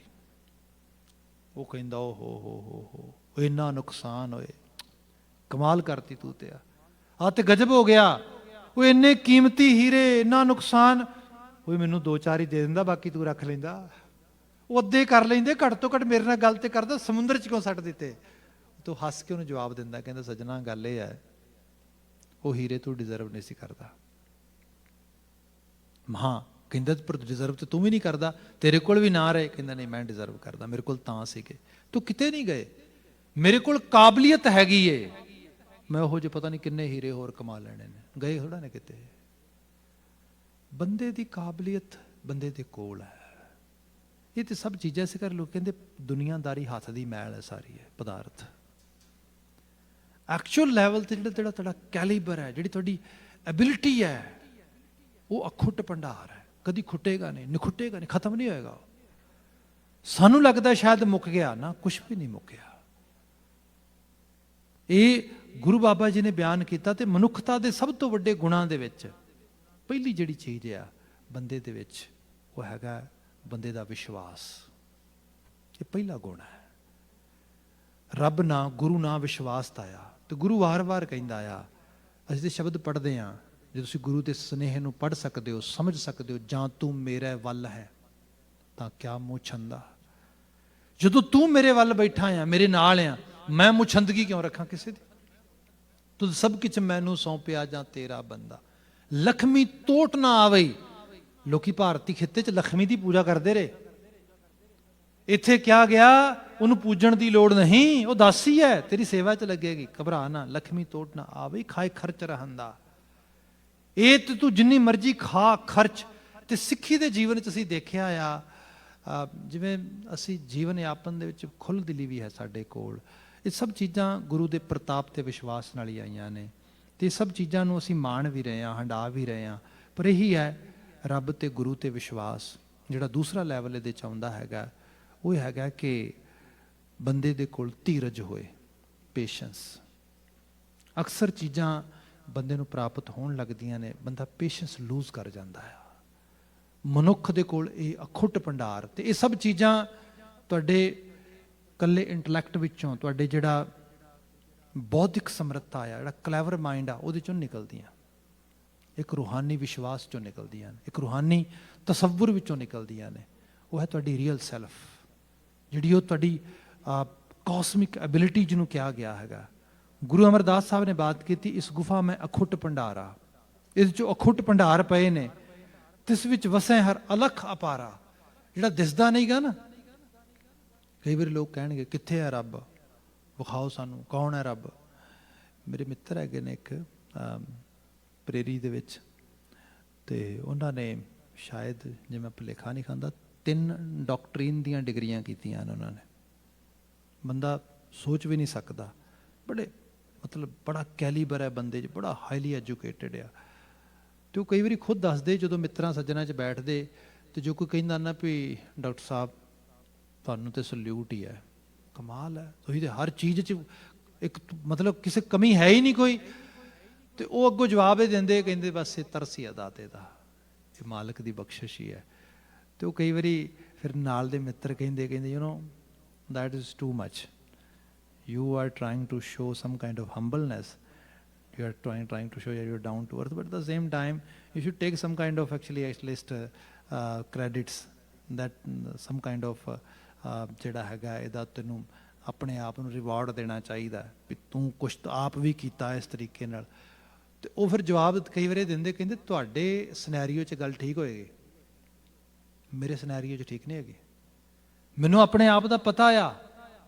ਉਹ ਕਹਿੰਦਾ ਓ ਹੋ ਇੰਨਾ ਨੁਕਸਾਨ ਹੋਏ, ਕਮਾਲ ਕਰਤੀ ਤੂੰ ਤੇ ਆ ਤੇ ਗਜਬ ਹੋ ਗਿਆ। ਉਹ ਇੰਨੇ ਕੀਮਤੀ ਹੀਰੇ, ਇੰਨਾ ਨੁਕਸਾਨ ਹੋਏ, ਮੈਨੂੰ 2-4 ਹੀ ਦੇ ਦਿੰਦਾ, ਬਾਕੀ ਤੂੰ ਰੱਖ ਲੈਂਦਾ। ਉਹ ਅੱਧੇ ਕਰ ਲੈਂਦੇ, ਘੱਟ ਤੋਂ ਘੱਟ ਮੇਰੇ ਨਾਲ ਗੱਲ ਤੇ ਕਰਦਾ, ਸਮੁੰਦਰ 'ਚ ਕਿਉਂ ਸੱਟ ਦਿੱਤੇ? ਤੂੰ ਹੱਸ ਕੇ ਉਹਨੂੰ ਜਵਾਬ ਦਿੰਦਾ, ਕਹਿੰਦਾ ਸੱਜਣਾ ਗੱਲ ਇਹ ਹੈ, ਉਹ ਹੀਰੇ ਤੂੰ ਡਿਜ਼ਰਵ ਨਹੀਂ ਸੀ ਕਰਦਾ। ਹਾਂ ਕਹਿੰਦਾ ਪਰ ਡਿਜ਼ਰਵ ਤੇ ਤੂੰ ਵੀ ਨਹੀਂ ਕਰਦਾ, ਤੇਰੇ ਕੋਲ ਵੀ ਨਾ ਰਹੇ। ਕਹਿੰਦਾ ਨਹੀਂ ਮੈਂ ਡਿਜ਼ਰਵ ਕਰਦਾ, ਮੇਰੇ ਕੋਲ ਤਾਂ ਸੀਗੇ, ਤੂੰ ਕਿਤੇ ਨਹੀਂ ਗਏ, ਮੇਰੇ ਕੋਲ ਕਾਬਲੀਅਤ ਹੈਗੀ ਏ, ਮੈਂ ਉਹੋ ਜਿਹੇ ਪਤਾ ਨਹੀਂ ਕਿੰਨੇ ਹੀਰੇ ਹੋਰ ਕਮਾ ਲੈਣੇ ਨੇ। ਗਏ ਥੋੜਾ ਨੇ ਕਿਤੇ। ਬੰਦੇ ਦੀ ਕਾਬਲੀਅਤ ਬੰਦੇ ਦੇ ਕੋਲ ਹੈ। ਇਹ ਤੇ ਸਭ ਚੀਜ਼ਾਂ ਇਸੇ ਕਰ ਲੋਕ ਕਹਿੰਦੇ ਦੁਨੀਆਦਾਰੀ ਹੱਥ ਦੀ ਮੈਲ ਹੈ, ਸਾਰੀ ਹੈ ਪਦਾਰਥ। ਐਕਚੁਅਲ ਲੈਵਲ ਤੇ ਜਿਹੜਾ ਤੁਹਾਡਾ ਕੈਲੀਬਰ ਹੈ, ਜਿਹੜੀ ਤੁਹਾਡੀ ਐਬਿਲਿਟੀ ਹੈ, ਉਹ ਅਖੁੱਟ ਭੰਡਾਰ ਹੈ, ਕਦੀ ਖੁੱਟੇਗਾ ਨਹੀਂ, ਨਿਖੁੱਟੇਗਾ ਨਹੀਂ, ਖਤਮ ਨਹੀਂ ਹੋਏਗਾ। ਸਾਨੂੰ ਲੱਗਦਾ ਸ਼ਾਇਦ ਮੁੱਕ ਗਿਆ, ਨਾ, ਕੁਛ ਵੀ ਨਹੀਂ ਮੁੱਕਿਆ। ਇਹ ਗੁਰੂ ਬਾਬਾ ਜੀ ਨੇ ਬਿਆਨ ਕੀਤਾ ਤੇ ਮਨੁੱਖਤਾ ਦੇ ਸਭ ਤੋਂ ਵੱਡੇ ਗੁਣਾਂ ਦੇ ਵਿੱਚ ਪਹਿਲੀ ਜਿਹੜੀ ਚੀਜ਼ ਆ ਬੰਦੇ ਦੇ ਵਿੱਚ, ਉਹ ਹੈਗਾ ਬੰਦੇ ਦਾ ਵਿਸ਼ਵਾਸ। ਇਹ ਪਹਿਲਾ ਗੁਣ ਹੈ। ਰੱਬ ਨਾ, ਗੁਰੂ ਨਾ, ਵਿਸ਼ਵਾਸ ਤਾਇਆ। ਤੇ ਗੁਰੂ ਵਾਰ-ਵਾਰ ਕਹਿੰਦਾ ਆ, ਅਸੀਂ ਤੇ ਸ਼ਬਦ ਪੜ੍ਹਦੇ ਹਾਂ, ਜੇ ਤੁਸੀਂ ਗੁਰੂ ਦੇ ਸੁਨੇਹੇ ਨੂੰ ਪੜ੍ਹ ਸਕਦੇ ਹੋ, ਸਮਝ ਸਕਦੇ ਹੋ, ਜਾਂ ਤੂੰ ਮੇਰੇ ਵੱਲ ਹੈ ਤਾਂ ਕਿਆ ਮੁਛੰਦਾ। ਜਦੋਂ ਤੂੰ ਮੇਰੇ ਵੱਲ ਬੈਠਾ ਆ, ਮੇਰੇ ਨਾਲ ਆ, ਮੈਂ ਮੁਛੰਦਗੀ ਕਿਉਂ ਰੱਖਾਂ ਕਿਸੇ ਦੀ? ਤੂੰ ਸਭ ਕੁਝ ਮੈਨੂੰ ਸੌਂਪਿਆ ਜਾਂ ਤੇਰਾ ਬੰਦਾ। ਲక్ష్ਮੀ ਤੋਟ ਨਾ ਆਵੇ। ਲੋਕੀ ਭਾਰਤੀ ਖਿੱਤੇ 'ਚ ਲక్ష్ਮੀ ਦੀ ਪੂਜਾ ਕਰਦੇ ਰਹੇ। ਇੱਥੇ ਕਿਹਾ ਗਿਆ ਉਹਨੂੰ ਪੂਜਣ ਦੀ ਲੋੜ ਨਹੀਂ, ਉਹ ਦਾਸੀ ਹੈ, ਤੇਰੀ ਸੇਵਾ 'ਚ ਲੱਗੇਗੀ, ਘਬਰਾ ਨਾ, ਲక్ష్ਮੀ ਤੋਟ ਨਾ ਆਵੇ, ਖਾਏ ਖਰਚ ਰਹੰਦਾ। ਇਹ ਤੇ ਤੂੰ ਜਿੰਨੀ ਮਰਜ਼ੀ ਖਾ ਖਰਚ। ਤੇ ਸਿੱਖੀ ਦੇ ਜੀਵਨ 'ਚ ਅਸੀਂ ਦੇਖਿਆ ਆ, ਜਿਵੇਂ ਅਸੀਂ ਜੀਵਨ ਯਾਪਨ ਦੇ ਵਿੱਚ ਖੁੱਲ੍ਹ ਦਿਲੀ ਵੀ ਹੈ ਸਾਡੇ ਕੋਲ। ਇਹ ਸਭ ਚੀਜ਼ਾਂ ਗੁਰੂ ਦੇ ਪ੍ਰਤਾਪ ਤੇ ਵਿਸ਼ਵਾਸ ਨਾਲ ਹੀ ਆਈਆਂ ਨੇ, ਤੇ ਇਹ ਸਭ ਚੀਜ਼ਾਂ ਨੂੰ ਅਸੀਂ ਮਾਣ ਵੀ ਰਹੇ ਹਾਂ, ਹੰਡਾ ਵੀ ਰਹੇ ਹਾਂ। ਪਰ ਇਹੀ ਹੈ ਰੱਬ ਤੇ ਗੁਰੂ ਤੇ ਵਿਸ਼ਵਾਸ। ਜਿਹੜਾ ਦੂਸਰਾ ਲੈਵਲ ਇਹਦੇ 'ਚ ਆਉਂਦਾ ਹੈਗਾ, ਉਹ ਹੈਗਾ ਕਿ ਬੰਦੇ ਦੇ ਕੋਲ ਧੀਰਜ ਹੋਏ, ਪੇਸ਼ੈਂਸ। ਅਕਸਰ ਚੀਜ਼ਾਂ ਬੰਦੇ ਨੂੰ ਪ੍ਰਾਪਤ ਹੋਣ ਲੱਗਦੀਆਂ ਨੇ, ਬੰਦਾ ਪੇਸ਼ੈਂਸ ਲੂਜ਼ ਕਰ ਜਾਂਦਾ ਹੈ। ਮਨੁੱਖ ਦੇ ਕੋਲ ਇਹ ਅਖੁੱਟ ਭੰਡਾਰ ਤੇ ਇਹ ਸਭ ਚੀਜ਼ਾਂ ਤੁਹਾਡੇ ਇਕੱਲੇ ਇੰਟਲੈਕਟ ਵਿੱਚੋਂ, ਤੁਹਾਡੇ ਜਿਹੜਾ ਬੌਧਿਕ ਸਮਰੱਥਾ ਆ, ਜਿਹੜਾ ਕਲੈਵਰ ਮਾਈਂਡ ਆ, ਉਹਦੇ ਚੋਂ ਨਿਕਲਦੀਆਂ, ਇੱਕ ਰੂਹਾਨੀ ਵਿਸ਼ਵਾਸ ਚੋਂ ਨਿਕਲਦੀਆਂ ਨੇ, ਇੱਕ ਰੂਹਾਨੀ ਤਸੱਵੁਰ ਵਿੱਚੋਂ ਨਿਕਲਦੀਆਂ ਨੇ। ਉਹ ਹੈ ਤੁਹਾਡੀ ਰੀਅਲ ਸੈਲਫ, ਜਿਹੜੀ ਉਹ ਤੁਹਾਡੀ ਕਾਸਮਿਕ ਐਬਿਲਿਟੀ ਜਿਹਨੂੰ ਕਿਹਾ ਗਿਆ ਹੈਗਾ। ਗੁਰੂ ਅਮਰਦਾਸ ਸਾਹਿਬ ਨੇ ਬਾਤ ਕੀਤੀ, ਇਸ ਗੁਫਾ ਮੈਂ ਅਖੁੱਟ ਭੰਡਾਰਾ, ਇਹਦੇ 'ਚੋਂ ਅਖੁੱਟ ਭੰਡਾਰ ਪਏ ਨੇ, ਤਿਸ ਵਿੱਚ ਵਸੈ ਹਰ ਅਲਖ ਅਪਾਰਾ। ਜਿਹੜਾ ਦਿਸਦਾ ਨਹੀਂ ਗਾ ਨਾ, ਕਈ ਵਾਰੀ ਲੋਕ ਕਹਿਣਗੇ ਕਿੱਥੇ ਹੈ ਰੱਬ, ਵਿਖਾਓ ਸਾਨੂੰ, ਕੌਣ ਹੈ ਰੱਬ। ਮੇਰੇ ਮਿੱਤਰ ਹੈਗੇ ਨੇ ਇੱਕ ਪ੍ਰੇਰੀ ਦੇ ਵਿੱਚ, ਤੇ ਉਹਨਾਂ ਨੇ ਸ਼ਾਇਦ, ਜੇ ਮੈਂ ਭੁਲੇਖਾ ਨਹੀਂ ਖਾਂਦਾ, 3 ਡਾਕਟਰੀਨ ਦੀਆਂ ਡਿਗਰੀਆਂ ਕੀਤੀਆਂ ਨੇ ਉਹਨਾਂ ਨੇ। ਬੰਦਾ ਸੋਚ ਵੀ ਨਹੀਂ ਸਕਦਾ, ਬੜੇ ਮਤਲਬ ਬੜਾ ਕੈਲੀਬਰ ਹੈ ਬੰਦੇ 'ਚ, ਬੜਾ ਹਾਈਲੀ ਐਜੂਕੇਟਡ ਆ। ਅਤੇ ਉਹ ਕਈ ਵਾਰੀ ਖੁਦ ਦੱਸਦੇ, ਜਦੋਂ ਮਿੱਤਰਾਂ ਸੱਜਣਾਂ 'ਚ ਬੈਠਦੇ, ਅਤੇ ਜੋ ਕੋਈ ਕਹਿੰਦਾ ਨਾ ਵੀ ਡਾਕਟਰ ਸਾਹਿਬ ਤੁਹਾਨੂੰ ਤਾਂ ਸਲਿਊਟ ਹੀ ਹੈ, ਕਮਾਲ ਹੈ, ਤੁਸੀਂ ਤਾਂ ਹਰ ਚੀਜ਼ 'ਚ ਇੱਕ ਮਤਲਬ ਕਿਸੇ ਕਮੀ ਹੈ ਹੀ ਨਹੀਂ ਕੋਈ। ਤੇ ਉਹ ਅੱਗੋਂ ਜਵਾਬ ਇਹ ਦਿੰਦੇ, ਕਹਿੰਦੇ ਬਸ ਇਹ ਤਰਸ ਹੀ ਆ ਦਾਤੇ ਦਾ, ਇਹ ਮਾਲਕ ਦੀ ਬਖਸ਼ਿਸ਼ ਹੀ ਹੈ। ਤੇ ਉਹ ਕਈ ਵਾਰੀ ਫਿਰ ਨਾਲ ਦੇ ਮਿੱਤਰ ਕਹਿੰਦੇ you know that is too much. You are trying to show some kind of humbleness. You are trying to show you're down to earth, but at the same time, you should take some kind of actually at least credits, that some kind of ਜਿਹੜਾ ਹੈਗਾ ਇਹਦਾ ਤੈਨੂੰ ਆਪਣੇ ਆਪ ਨੂੰ reward ਦੇਣਾ ਚਾਹੀਦਾ ਵੀ ਤੂੰ ਕੁਛ ਆਪ ਵੀ ਕੀਤਾ ਇਸ ਤਰੀਕੇ ਨਾਲ। ਤੇ ਉਹ ਫਿਰ ਜਵਾਬ ਕਈ ਵਾਰੀ ਦਿੰਦੇ, ਕਹਿੰਦੇ ਤੁਹਾਡੇ ਸਿਨੈਰੀਓ 'ਚ ਗੱਲ ਠੀਕ ਹੋਏਗੀ, ਮੇਰੇ ਸਿਨੈਰੀਓ 'ਚ ਠੀਕ ਨਹੀਂ ਹੈਗੀ। ਮੈਨੂੰ ਆਪਣੇ ਆਪ ਦਾ ਪਤਾ ਆ,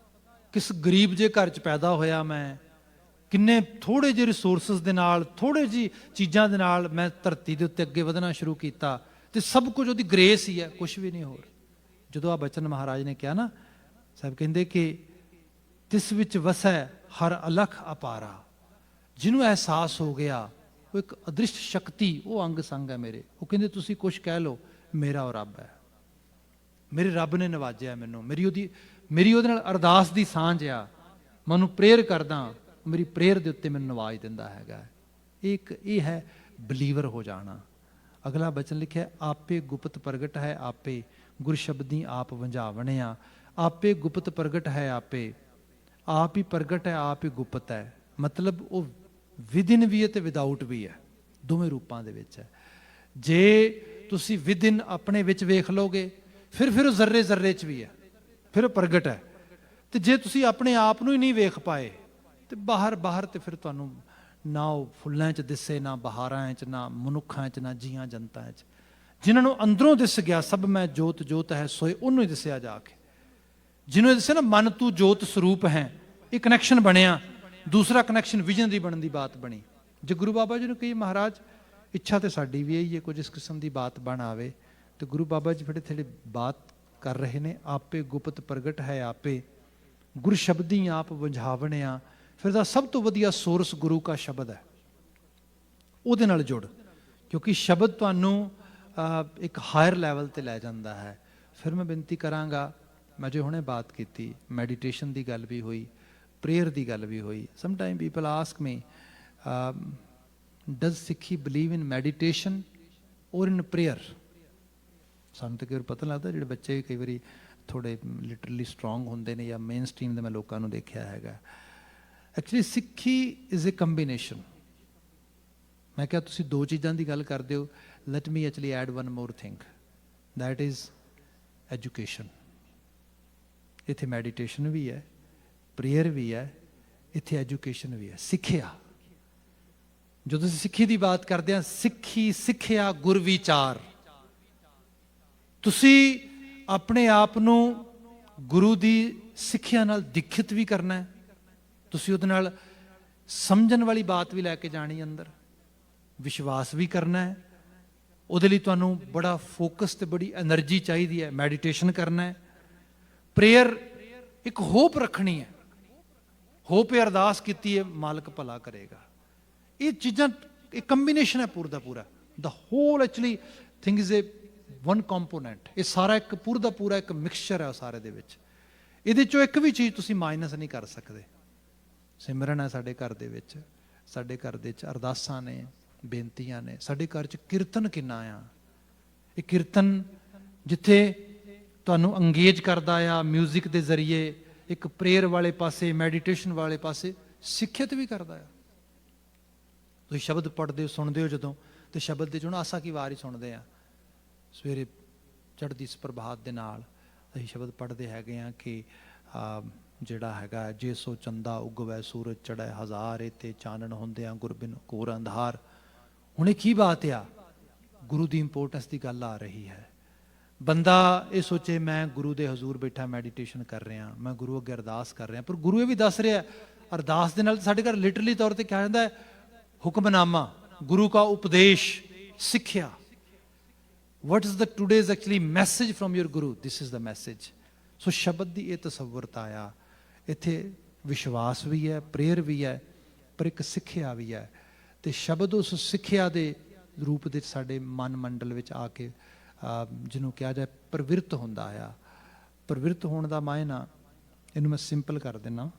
ਕਿਸ ਗਰੀਬ ਜੇ ਘਰ 'ਚ ਪੈਦਾ ਹੋਇਆ ਮੈਂ, ਕਿੰਨੇ ਥੋੜ੍ਹੇ ਜਿਹੇ ਰਿਸੋਰਸਿਸ ਦੇ ਨਾਲ, ਥੋੜ੍ਹੇ ਜਿਹੀ ਚੀਜ਼ਾਂ ਦੇ ਨਾਲ ਮੈਂ ਧਰਤੀ ਦੇ ਉੱਤੇ ਅੱਗੇ ਵਧਣਾ ਸ਼ੁਰੂ ਕੀਤਾ, ਤੇ ਸਭ ਕੁਝ ਉਹਦੀ ਗ੍ਰੇਸ ਹੀ ਹੈ, ਕੁਛ ਵੀ ਨਹੀਂ ਹੋਰ। ਜਦੋਂ ਆ ਬਚਨ ਮਹਾਰਾਜ ਨੇ ਕਿਹਾ ਨਾ, ਸਾਹਿਬ ਕਹਿੰਦੇ ਕਿ ਤਿਸ ਵਿੱਚ ਵਸੈ ਹਰ ਅਲਖ ਅਪਾਰਾ, ਜਿਹਨੂੰ ਅਹਿਸਾਸ ਹੋ ਗਿਆ ਉਹ ਇੱਕ ਅਦ੍ਰਿਸ਼ਟ ਸ਼ਕਤੀ, ਉਹ ਅੰਗ ਸੰਗ ਹੈ ਮੇਰੇ। ਉਹ ਕਹਿੰਦੇ ਤੁਸੀਂ ਕੁਛ ਕਹਿ ਲਓ, ਮੇਰਾ ਉਹ ਰੱਬ ਹੈ, ਮੇਰੇ ਰੱਬ ਨੇ ਨਵਾਜਿਆ ਮੈਨੂੰ, ਮੇਰੀ ਉਹਦੇ ਨਾਲ ਅਰਦਾਸ ਦੀ ਸਾਂਝ ਆ, ਮੈਂ ਉਹਨੂੰ ਪ੍ਰੇਅਰ ਕਰਦਾ, ਮੇਰੀ ਪ੍ਰੇਅਰ ਦੇ ਉੱਤੇ ਮੈਨੂੰ ਨਵਾਜ ਦਿੰਦਾ ਹੈਗਾ। ਇਹ ਹੈ ਬਲੀਵਰ ਹੋ ਜਾਣਾ। ਅਗਲਾ ਬਚਨ ਲਿਖਿਆ, ਆਪੇ ਗੁਪਤ ਪ੍ਰਗਟ ਹੈ ਆਪੇ, ਗੁਰ ਸ਼ਬਦੀ ਆਪ ਵੰਝਾਵਣਿਆ। ਆਪੇ ਗੁਪਤ ਪ੍ਰਗਟ ਹੈ ਆਪੇ, ਆਪ ਹੀ ਪ੍ਰਗਟ ਹੈ, ਆਪ ਹੀ ਗੁਪਤ ਹੈ। ਮਤਲਬ ਉਹ ਵਿਦਿਨ ਵੀ ਹੈ ਤੇ ਵਿਦਾਊਟ ਵੀ ਹੈ, ਦੋਵੇਂ ਰੂਪਾਂ ਦੇ ਵਿੱਚ ਹੈ। ਜੇ ਤੁਸੀਂ ਵਿਦਿਨ ਆਪਣੇ ਵਿੱਚ ਵੇਖ ਲਓਗੇ, ਫਿਰ ਉਹ ਜ਼ਰਰੇ ਜ਼ਰਰੇ 'ਚ ਵੀ ਹੈ, ਫਿਰ ਉਹ ਪ੍ਰਗਟ ਹੈ। ਤੇ ਜੇ ਤੁਸੀਂ ਆਪਣੇ ਆਪ ਨੂੰ ਹੀ ਨਹੀਂ ਵੇਖ ਪਾਏ ਤੇ ਬਾਹਰ ਤੇ ਫਿਰ ਤੁਹਾਨੂੰ ਨਾ ਉਹ ਫੁੱਲਾਂ 'ਚ ਦਿਸੇ, ਨਾ ਬਹਾਰਾਂ 'ਚ, ਨਾ ਮਨੁੱਖਾਂ 'ਚ, ਨਾ ਜੀਆਂ ਜਨਤਾਂ 'ਚ। ਜਿਨ੍ਹਾਂ ਨੂੰ ਅੰਦਰੋਂ ਦਿਸ ਗਿਆ ਸਭ ਮੈਂ ਜੋਤ ਜੋਤ ਹੈ ਸੋਏ, ਉਹਨੂੰ ਹੀ ਦਿਸਿਆ ਜਾ ਕੇ। ਜਿਹਨੂੰ ਦੱਸਿਆ ਨਾ ਮਨ ਤੂੰ ਜੋਤ ਸਰੂਪ ਹੈ, ਇਹ ਕਨੈਕਸ਼ਨ ਬਣਿਆ। ਦੂਸਰਾ ਕਨੈਕਸ਼ਨ ਵਿਜ਼ਨ ਦੀ ਬਣਨ ਦੀ ਬਾਤ ਬਣੀ। ਜੇ ਗੁਰੂ ਬਾਬਾ ਜੀ ਨੂੰ ਕਹੀ ਮਹਾਰਾਜ ਇੱਛਾ ਤੇ ਸਾਡੀ ਵੀ ਇਹੀ ਹੈ, ਕੁਝ ਇਸ ਕਿਸਮ ਦੀ ਬਾਤ ਬਣ ਆਵੇ, ਤੇ ਗੁਰੂ ਬਾਬਾ ਜੀ ਫਿਰ ਥੋੜੀ ਬਾਤ ਕਰ ਰਹੇ ਨੇ, ਆਪੇ ਗੁਪਤ ਪ੍ਰਗਟ ਹੈ ਆਪੇ, ਗੁਰ ਸ਼ਬਦੀ ਆਪ ਵੰਝਾਵਣਿਆ। ਫਿਰ ਦਾ ਸਭ ਤੋਂ ਵਧੀਆ ਸੋਰਸ ਗੁਰੂ ਕਾ ਸ਼ਬਦ ਹੈ, ਉਹਦੇ ਨਾਲ ਜੁੜ, ਕਿਉਂਕਿ ਸ਼ਬਦ ਤੁਹਾਨੂੰ ਇੱਕ ਹਾਇਰ ਲੈਵਲ ਤੇ ਲੈ ਜਾਂਦਾ ਹੈ। ਫਿਰ ਮੈਂ ਬੇਨਤੀ ਕਰਾਂਗਾ, ਮੈਂ ਜੋ ਹੁਣੇ ਬਾਤ ਕੀਤੀ, ਮੈਡੀਟੇਸ਼ਨ ਦੀ ਗੱਲ ਵੀ ਹੋਈ, ਪ੍ਰੇਅਰ ਦੀ ਗੱਲ ਵੀ ਹੋਈ। Some time people ask me, does ਸਿੱਖੀ ਬਲੀਵ ਇਨ ਮੈਡੀਟੇਸ਼ਨ ਔਰ ਇਨ ਪ੍ਰੇਅਰ? ਸਾਨੂੰ ਤਾਂ ਕਈ ਵਾਰ ਪਤਾ ਲੱਗਦਾ, ਜਿਹੜੇ ਬੱਚੇ ਕਈ ਵਾਰੀ ਥੋੜ੍ਹੇ ਲਿਟਰਲੀ ਸਟਰੋਂਗ ਹੁੰਦੇ ਨੇ, ਜਾਂ ਮੇਨ ਸਟਰੀਮ ਦੇ ਮੈਂ ਲੋਕਾਂ ਨੂੰ ਦੇਖਿਆ ਹੈਗਾ। ਐਕਚੁਅਲੀ ਸਿੱਖੀ ਇਜ਼ ਏ ਕੰਬੀਨੇਸ਼ਨ। ਮੈਂ ਕਿਹਾ ਤੁਸੀਂ ਦੋ ਚੀਜ਼ਾਂ ਦੀ ਗੱਲ ਕਰਦੇ ਹੋ, let me actually add one more thing, that is education. ਇੱਥੇ ਮੈਡੀਟੇਸ਼ਨ ਵੀ ਹੈ, ਪ੍ਰੇਅਰ ਵੀ ਹੈ, ਇੱਥੇ ਐਜੂਕੇਸ਼ਨ ਵੀ ਹੈ, ਸਿੱਖਿਆ। ਜਦੋਂ ਅਸੀਂ ਸਿੱਖੀ ਦੀ ਬਾਤ ਕਰਦੇ ਹਾਂ, ਸਿੱਖੀ, ਸਿੱਖਿਆ, ਗੁਰ ਵਿਚਾਰ। ਤੁਸੀਂ ਆਪਣੇ ਆਪ ਨੂੰ ਗੁਰੂ ਦੀ ਸਿੱਖਿਆ ਨਾਲ ਦੀਖਿਤ ਵੀ ਕਰਨਾ ਹੈ, ਤੁਸੀਂ ਉਹਦੇ ਨਾਲ ਸਮਝਣ ਵਾਲੀ ਬਾਤ ਵੀ ਲੈ ਕੇ ਜਾਣੀ ਅੰਦਰ, ਵਿਸ਼ਵਾਸ ਵੀ ਕਰਨਾ ਹੈ। ਉਹਦੇ ਲਈ ਤੁਹਾਨੂੰ ਬੜਾ ਫੋਕਸ ਤੇ ਬੜੀ ਐਨਰਜੀ ਚਾਹੀਦੀ ਹੈ। ਮੈਡੀਟੇਸ਼ਨ ਕਰਨਾ ਹੈ, ਪ੍ਰੇਅਰ ਇੱਕ ਹੋਪ ਰੱਖਣੀ ਹੈ, ਹੋਪ ਇਹ ਅਰਦਾਸ ਕੀਤੀ ਹੈ ਮਾਲਕ ਭਲਾ ਕਰੇਗਾ। ਇਹ ਚੀਜ਼ਾਂ ਇੱਕ ਕੰਬੀਨੇਸ਼ਨ ਹੈ ਪੂਰਾ ਦਾ ਪੂਰਾ। The whole actually thing is a one component. ਇਹ ਸਾਰਾ ਇੱਕ ਪੂਰਾ ਦਾ ਪੂਰਾ ਇੱਕ ਮਿਕਸਚਰ ਹੈ ਸਾਰੇ ਦੇ ਵਿੱਚ। ਇਹਦੇ ਚੋਂ ਇੱਕ ਵੀ ਚੀਜ਼ ਤੁਸੀਂ ਮਾਈਨਸ ਨਹੀਂ ਕਰ ਸਕਦੇ। ਸਿਮਰਨ ਹੈ ਸਾਡੇ ਘਰ ਦੇ ਵਿੱਚ, ਸਾਡੇ ਘਰ ਦੇ ਵਿੱਚ ਅਰਦਾਸਾਂ ਨੇ, ਬੇਨਤੀਆਂ ਨੇ, ਸਾਡੇ ਘਰ 'ਚ ਕੀਰਤਨ ਕਿੰਨਾ ਆ। ਇਹ ਕੀਰਤਨ ਜਿੱਥੇ ਤੁਹਾਨੂੰ ਅੰਗੇਜ ਕਰਦਾ ਆ ਮਿਊਜ਼ਿਕ ਦੇ ਜ਼ਰੀਏ, ਇੱਕ ਪ੍ਰੇਅਰ ਵਾਲੇ ਪਾਸੇ, ਮੈਡੀਟੇਸ਼ਨ ਵਾਲੇ ਪਾਸੇ ਸਿੱਖਿਅਤ ਵੀ ਕਰਦਾ ਆ। ਤੁਸੀਂ ਸ਼ਬਦ ਪੜ੍ਹਦੇ ਹੋ, ਸੁਣਦੇ ਹੋ ਜਦੋਂ, ਤੇ ਸ਼ਬਦ ਦੇ ਚੋਂ ਆਸਾ ਕੀ ਵਾਰ ਹੀ ਸੁਣਦੇ ਆ। ਸਵੇਰੇ ਚੜ੍ਹਦੀ ਇਸ ਪ੍ਰਭਾਤ ਦੇ ਨਾਲ ਅਸੀਂ ਸ਼ਬਦ ਪੜ੍ਹਦੇ ਹੈਗੇ ਆ ਕਿ ਜਿਹੜਾ ਹੈਗਾ, ਜੇ ਸੋ ਚੰਦਾ ਉਗਵੈ ਸੂਰਜ ਚੜ੍ਹੈ ਹਜ਼ਾਰ, ਏਤੇ ਚਾਨਣ ਹੁੰਦਿਆਂ ਗੁਰਬਿਨ ਘੋਰ ਅੰਧਾਰ। ਹੁਣ ਇਹ ਕੀ ਬਾਤ ਆ? ਗੁਰੂ ਦੀ ਇੰਪੋਰਟੈਂਸ ਦੀ ਗੱਲ ਆ ਰਹੀ ਹੈ। ਬੰਦਾ ਇਹ ਸੋਚੇ ਮੈਂ ਗੁਰੂ ਦੇ ਹਜ਼ੂਰ ਬੈਠਾ ਮੈਡੀਟੇਸ਼ਨ ਕਰ ਰਿਹਾ, ਮੈਂ ਗੁਰੂ ਅੱਗੇ ਅਰਦਾਸ ਕਰ ਰਿਹਾ, ਪਰ ਗੁਰੂ ਇਹ ਵੀ ਦੱਸ ਰਿਹਾ ਅਰਦਾਸ ਦੇ ਨਾਲ ਸਾਡੇ ਘਰ ਲਿਟਰਲੀ ਤੌਰ ਤੇ ਕਿਹਾ ਜਾਂਦਾ ਹੈ ਹੁਕਮਨਾਮਾ, ਗੁਰੂ ਕਾ ਉਪਦੇਸ਼, ਸਿੱਖਿਆ। What is the today's actually message from your Guru? This is the message. ਸੋ ਸ਼ਬਦ ਦੀ ਇਹ ਤਸੱਵੁਰਤਾ ਆ। ਇੱਥੇ ਵਿਸ਼ਵਾਸ ਵੀ ਹੈ, ਪ੍ਰੇਅਰ ਵੀ ਹੈ, ਪਰ ਇੱਕ ਸਿੱਖਿਆ ਵੀ ਹੈ। ਤੇ ਸ਼ਬਦ ਉਸ ਸਿੱਖਿਆ ਦੇ ਰੂਪ ਦੇ ਸਾਡੇ ਮਨ ਮੰਡਲ ਵਿੱਚ ਆ ਕੇ ਜਿਹਨੂੰ ਕਿਹਾ ਜਾਏ ਪ੍ਰਵਿਰਤ ਹੁੰਦਾ ਆ। ਪ੍ਰਵਿਰਤ ਹੋਣ ਦਾ ਮਾਇਨਾ, ਇਹਨੂੰ ਮੈਂ ਸਿੰਪਲ ਕਰ ਦਿੰਦਾ,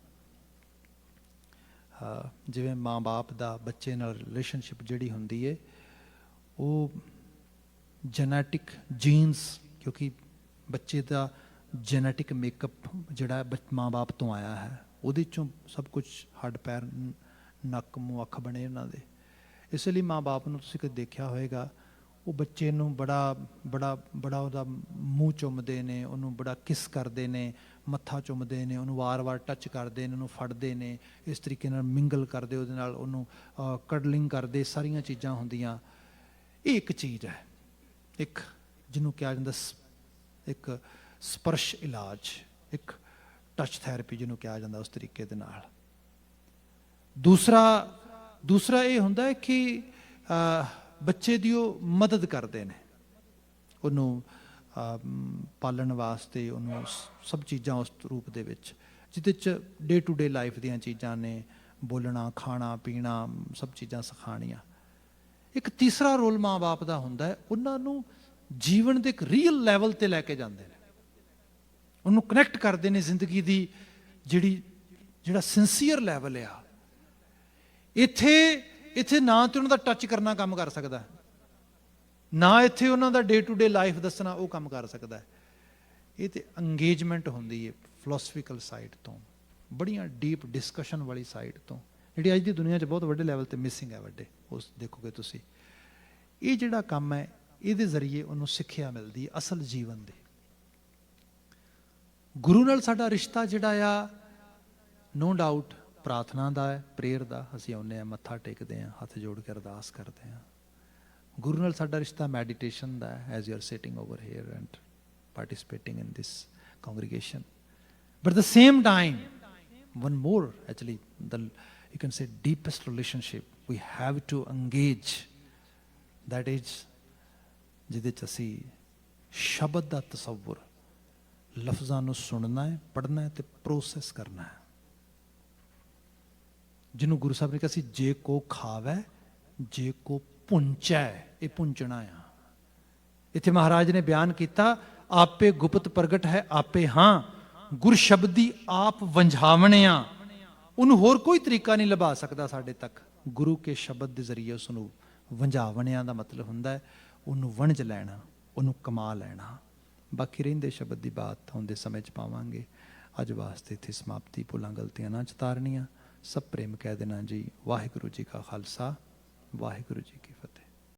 ਜਿਵੇਂ ਮਾਂ-ਬਾਪ ਦਾ ਬੱਚੇ ਨਾਲ ਰਿਲੇਸ਼ਨਸ਼ਿਪ ਜਿਹੜੀ ਹੁੰਦੀ ਹੈ ਉਹ ਜੈਨੇਟਿਕ ਜੀਨਸ, ਕਿਉਂਕਿ ਬੱਚੇ ਦਾ ਜੈਨੇਟਿਕ ਮੇਕਅਪ ਜਿਹੜਾ ਮਾਂ-ਬਾਪ ਤੋਂ ਆਇਆ ਹੈ, ਉਹਦੇ 'ਚੋਂ ਸਭ ਕੁਝ ਹੱਡ ਪੈਰ ਨੱਕ ਮੂੰਹ ਅੱਖ ਬਣੇ ਉਹਨਾਂ ਦੇ। ਇਸ ਲਈ ਮਾਂ-ਬਾਪ ਨੂੰ ਤੁਸੀਂ ਕਦੇ ਦੇਖਿਆ ਹੋਏਗਾ, ਉਹ ਬੱਚੇ ਨੂੰ ਬੜਾ ਉਹਦਾ ਮੂੰਹ ਚੁੰਮਦੇ ਨੇ, ਉਹਨੂੰ ਬੜਾ ਕਿਸ ਕਰਦੇ ਨੇ, ਮੱਥਾ ਚੁੰਮਦੇ ਨੇ, ਉਹਨੂੰ ਵਾਰ-ਵਾਰ ਟੱਚ ਕਰਦੇ ਨੇ, ਉਹਨੂੰ ਫੜਦੇ ਨੇ, ਇਸ ਤਰੀਕੇ ਨਾਲ ਮਿੰਗਲ ਕਰਦੇ ਉਹਦੇ ਨਾਲ, ਉਹਨੂੰ ਕਡਲਿੰਗ ਕਰਦੇ, ਸਾਰੀਆਂ ਚੀਜ਼ਾਂ ਹੁੰਦੀਆਂ। ਇਹ ਇੱਕ ਚੀਜ਼ ਹੈ, ਇੱਕ ਜਿਹਨੂੰ ਕਿਹਾ ਜਾਂਦਾ ਇੱਕ ਸਪਰਸ਼ ਇਲਾਜ, ਇੱਕ ਟੱਚ ਥੈਰੇਪੀ ਜਿਹਨੂੰ ਕਿਹਾ ਜਾਂਦਾ ਉਸ ਤਰੀਕੇ ਦੇ ਨਾਲ। ਦੂਸਰਾ ਇਹ ਹੁੰਦਾ ਹੈ ਕਿ ਬੱਚੇ ਦੀ ਉਹ ਮਦਦ ਕਰਦੇ ਨੇ, ਉਹਨੂੰ ਪਾਲਣ ਵਾਸਤੇ, ਉਹਨੂੰ ਸਭ ਚੀਜ਼ਾਂ ਉਸ ਰੂਪ ਦੇ ਵਿੱਚ ਜਿਹਦੇ 'ਚ ਡੇ ਟੂ ਡੇ ਲਾਈਫ ਦੀਆਂ ਚੀਜ਼ਾਂ ਨੇ, ਬੋਲਣਾ, ਖਾਣਾ ਪੀਣਾ, ਸਭ ਚੀਜ਼ਾਂ ਸਿਖਾਉਣੀਆਂ। ਇੱਕ ਤੀਸਰਾ ਰੋਲ ਮਾਂ-ਬਾਪ ਦਾ ਹੁੰਦਾ ਹੈ, ਉਹਨਾਂ ਨੂੰ ਜੀਵਨ ਦੇ ਇੱਕ ਰੀਅਲ ਲੈਵਲ 'ਤੇ ਲੈ ਕੇ ਜਾਂਦੇ ਨੇ, ਉਹਨੂੰ ਕਨੈਕਟ ਕਰਦੇ ਨੇ ਜ਼ਿੰਦਗੀ ਦੀ ਜਿਹੜਾ ਸਿੰਸੀਅਰ ਲੈਵਲ ਆ। ਇੱਥੇ ਨਾ ਤੇ ਉਹਨਾਂ ਦਾ ਟੱਚ ਕਰਨਾ ਕੰਮ ਕਰ ਸਕਦਾ, ਨਾ ਇੱਥੇ ਉਹਨਾਂ ਦਾ ਡੇ ਟੂ ਡੇ ਲਾਈਫ ਦੱਸਣਾ ਉਹ ਕੰਮ ਕਰ ਸਕਦਾ। ਇਹ ਤੇ ਅੰਗੇਜਮੈਂਟ ਹੁੰਦੀ ਹੈ ਫਿਲੋਸਫੀਕਲ ਸਾਈਡ ਤੋਂ, ਬੜੀਆਂ ਡੀਪ ਡਿਸਕਸ਼ਨ ਵਾਲੀ ਸਾਈਡ ਤੋਂ, ਜਿਹੜੀ ਅੱਜ ਦੀ ਦੁਨੀਆ 'ਚ ਬਹੁਤ ਵੱਡੇ ਲੈਵਲ 'ਤੇ ਮਿਸਿੰਗ ਹੈ, ਵੱਡੇ ਉਸ ਦੇਖੋਗੇ ਤੁਸੀਂ। ਇਹ ਜਿਹੜਾ ਕੰਮ ਹੈ, ਇਹਦੇ ਜ਼ਰੀਏ ਉਹਨੂੰ ਸਿੱਖਿਆ ਮਿਲਦੀ ਹੈ ਅਸਲ ਜੀਵਨ ਦੀ। ਗੁਰੂ ਨਾਲ ਸਾਡਾ ਰਿਸ਼ਤਾ ਜਿਹੜਾ ਆ, ਨੋ ਡਾਊਟ ਪ੍ਰਾਰਥਨਾ ਦਾ ਹੈ, ਪ੍ਰੇਅਰ ਦਾ। ਅਸੀਂ ਆਉਂਦੇ ਹਾਂ, ਮੱਥਾ ਟੇਕਦੇ ਹਾਂ, ਹੱਥ ਜੋੜ ਕੇ ਅਰਦਾਸ ਕਰਦੇ ਹਾਂ। ਗੁਰੂ ਨਾਲ ਸਾਡਾ ਰਿਸ਼ਤਾ ਮੈਡੀਟੇਸ਼ਨ ਦਾ ਹੈ, as you are sitting over here and ਪਾਰਟਿਸਿਪੇਟਿੰਗ in this congregation. But at the same time, one more actually, you can say deepest relationship we have to engage, that is ਜਿਹਦੇ 'ਚ ਅਸੀਂ ਸ਼ਬਦ ਦਾ ਤਸੱਵੁਰ, ਲਫ਼ਜ਼ਾਂ ਨੂੰ ਸੁਣਨਾ ਹੈ, ਪੜ੍ਹਨਾ ਹੈ ਅਤੇ ਪ੍ਰੋਸੈਸ ਕਰਨਾ ਹੈ। ਜਿਹਨੂੰ ਗੁਰੂ ਸਾਹਿਬ ਨੇ ਕਿਹਾ ਸੀ, ਜੇ ਕੋ ਖਾਵੈ ਜੇ ਕੋ ਪੁੰਚੈ, ਇਹ ਪੁੰਚਣਾ ਆ। ਇੱਥੇ ਮਹਾਰਾਜ ਨੇ ਬਿਆਨ ਕੀਤਾ, ਆਪੇ ਗੁਪਤ ਪ੍ਰਗਟ ਹੈ ਆਪੇ ਹਾਂ, ਗੁਰ ਸ਼ਬਦੀ ਆਪ ਵੰਝਾਵਣਿਆ। ਉਹਨੂੰ ਹੋਰ ਕੋਈ ਤਰੀਕਾ ਨਹੀਂ ਲੱਭਾ ਸਕਦਾ ਸਾਡੇ ਤੱਕ, ਗੁਰੂ ਕੇ ਸ਼ਬਦ ਦੇ ਜ਼ਰੀਏ ਉਸ ਨੂੰ ਵੰਝਾਵਣਿਆ ਦਾ ਮਤਲਬ ਹੁੰਦਾ ਹੈ ਉਹਨੂੰ ਵਣਜ ਲੈਣਾ, ਉਹਨੂੰ ਕਮਾ ਲੈਣਾ। ਬਾਕੀ ਰਹਿੰਦੇ ਸ਼ਬਦ ਦੀ ਬਾਤ ਆਉਂਦੇ ਸਮੇਂ 'ਚ ਪਾਵਾਂਗੇ। ਅੱਜ ਵਾਸਤੇ ਇੱਥੇ ਸਮਾਪਤੀ। ਭੁੱਲਾਂ ਗਲਤੀਆਂ ਨਾ ਚਤਾਰਨੀਆਂ, ਸਭ ਪ੍ਰੇਮ ਕਹਿ ਦੇਣਾ ਜੀ। ਵਾਹਿਗੁਰੂ ਜੀ ਕਾ ਖਾਲਸਾ, ਵਾਹਿਗੁਰੂ ਜੀ ਕੀ ਫਤਿਹ।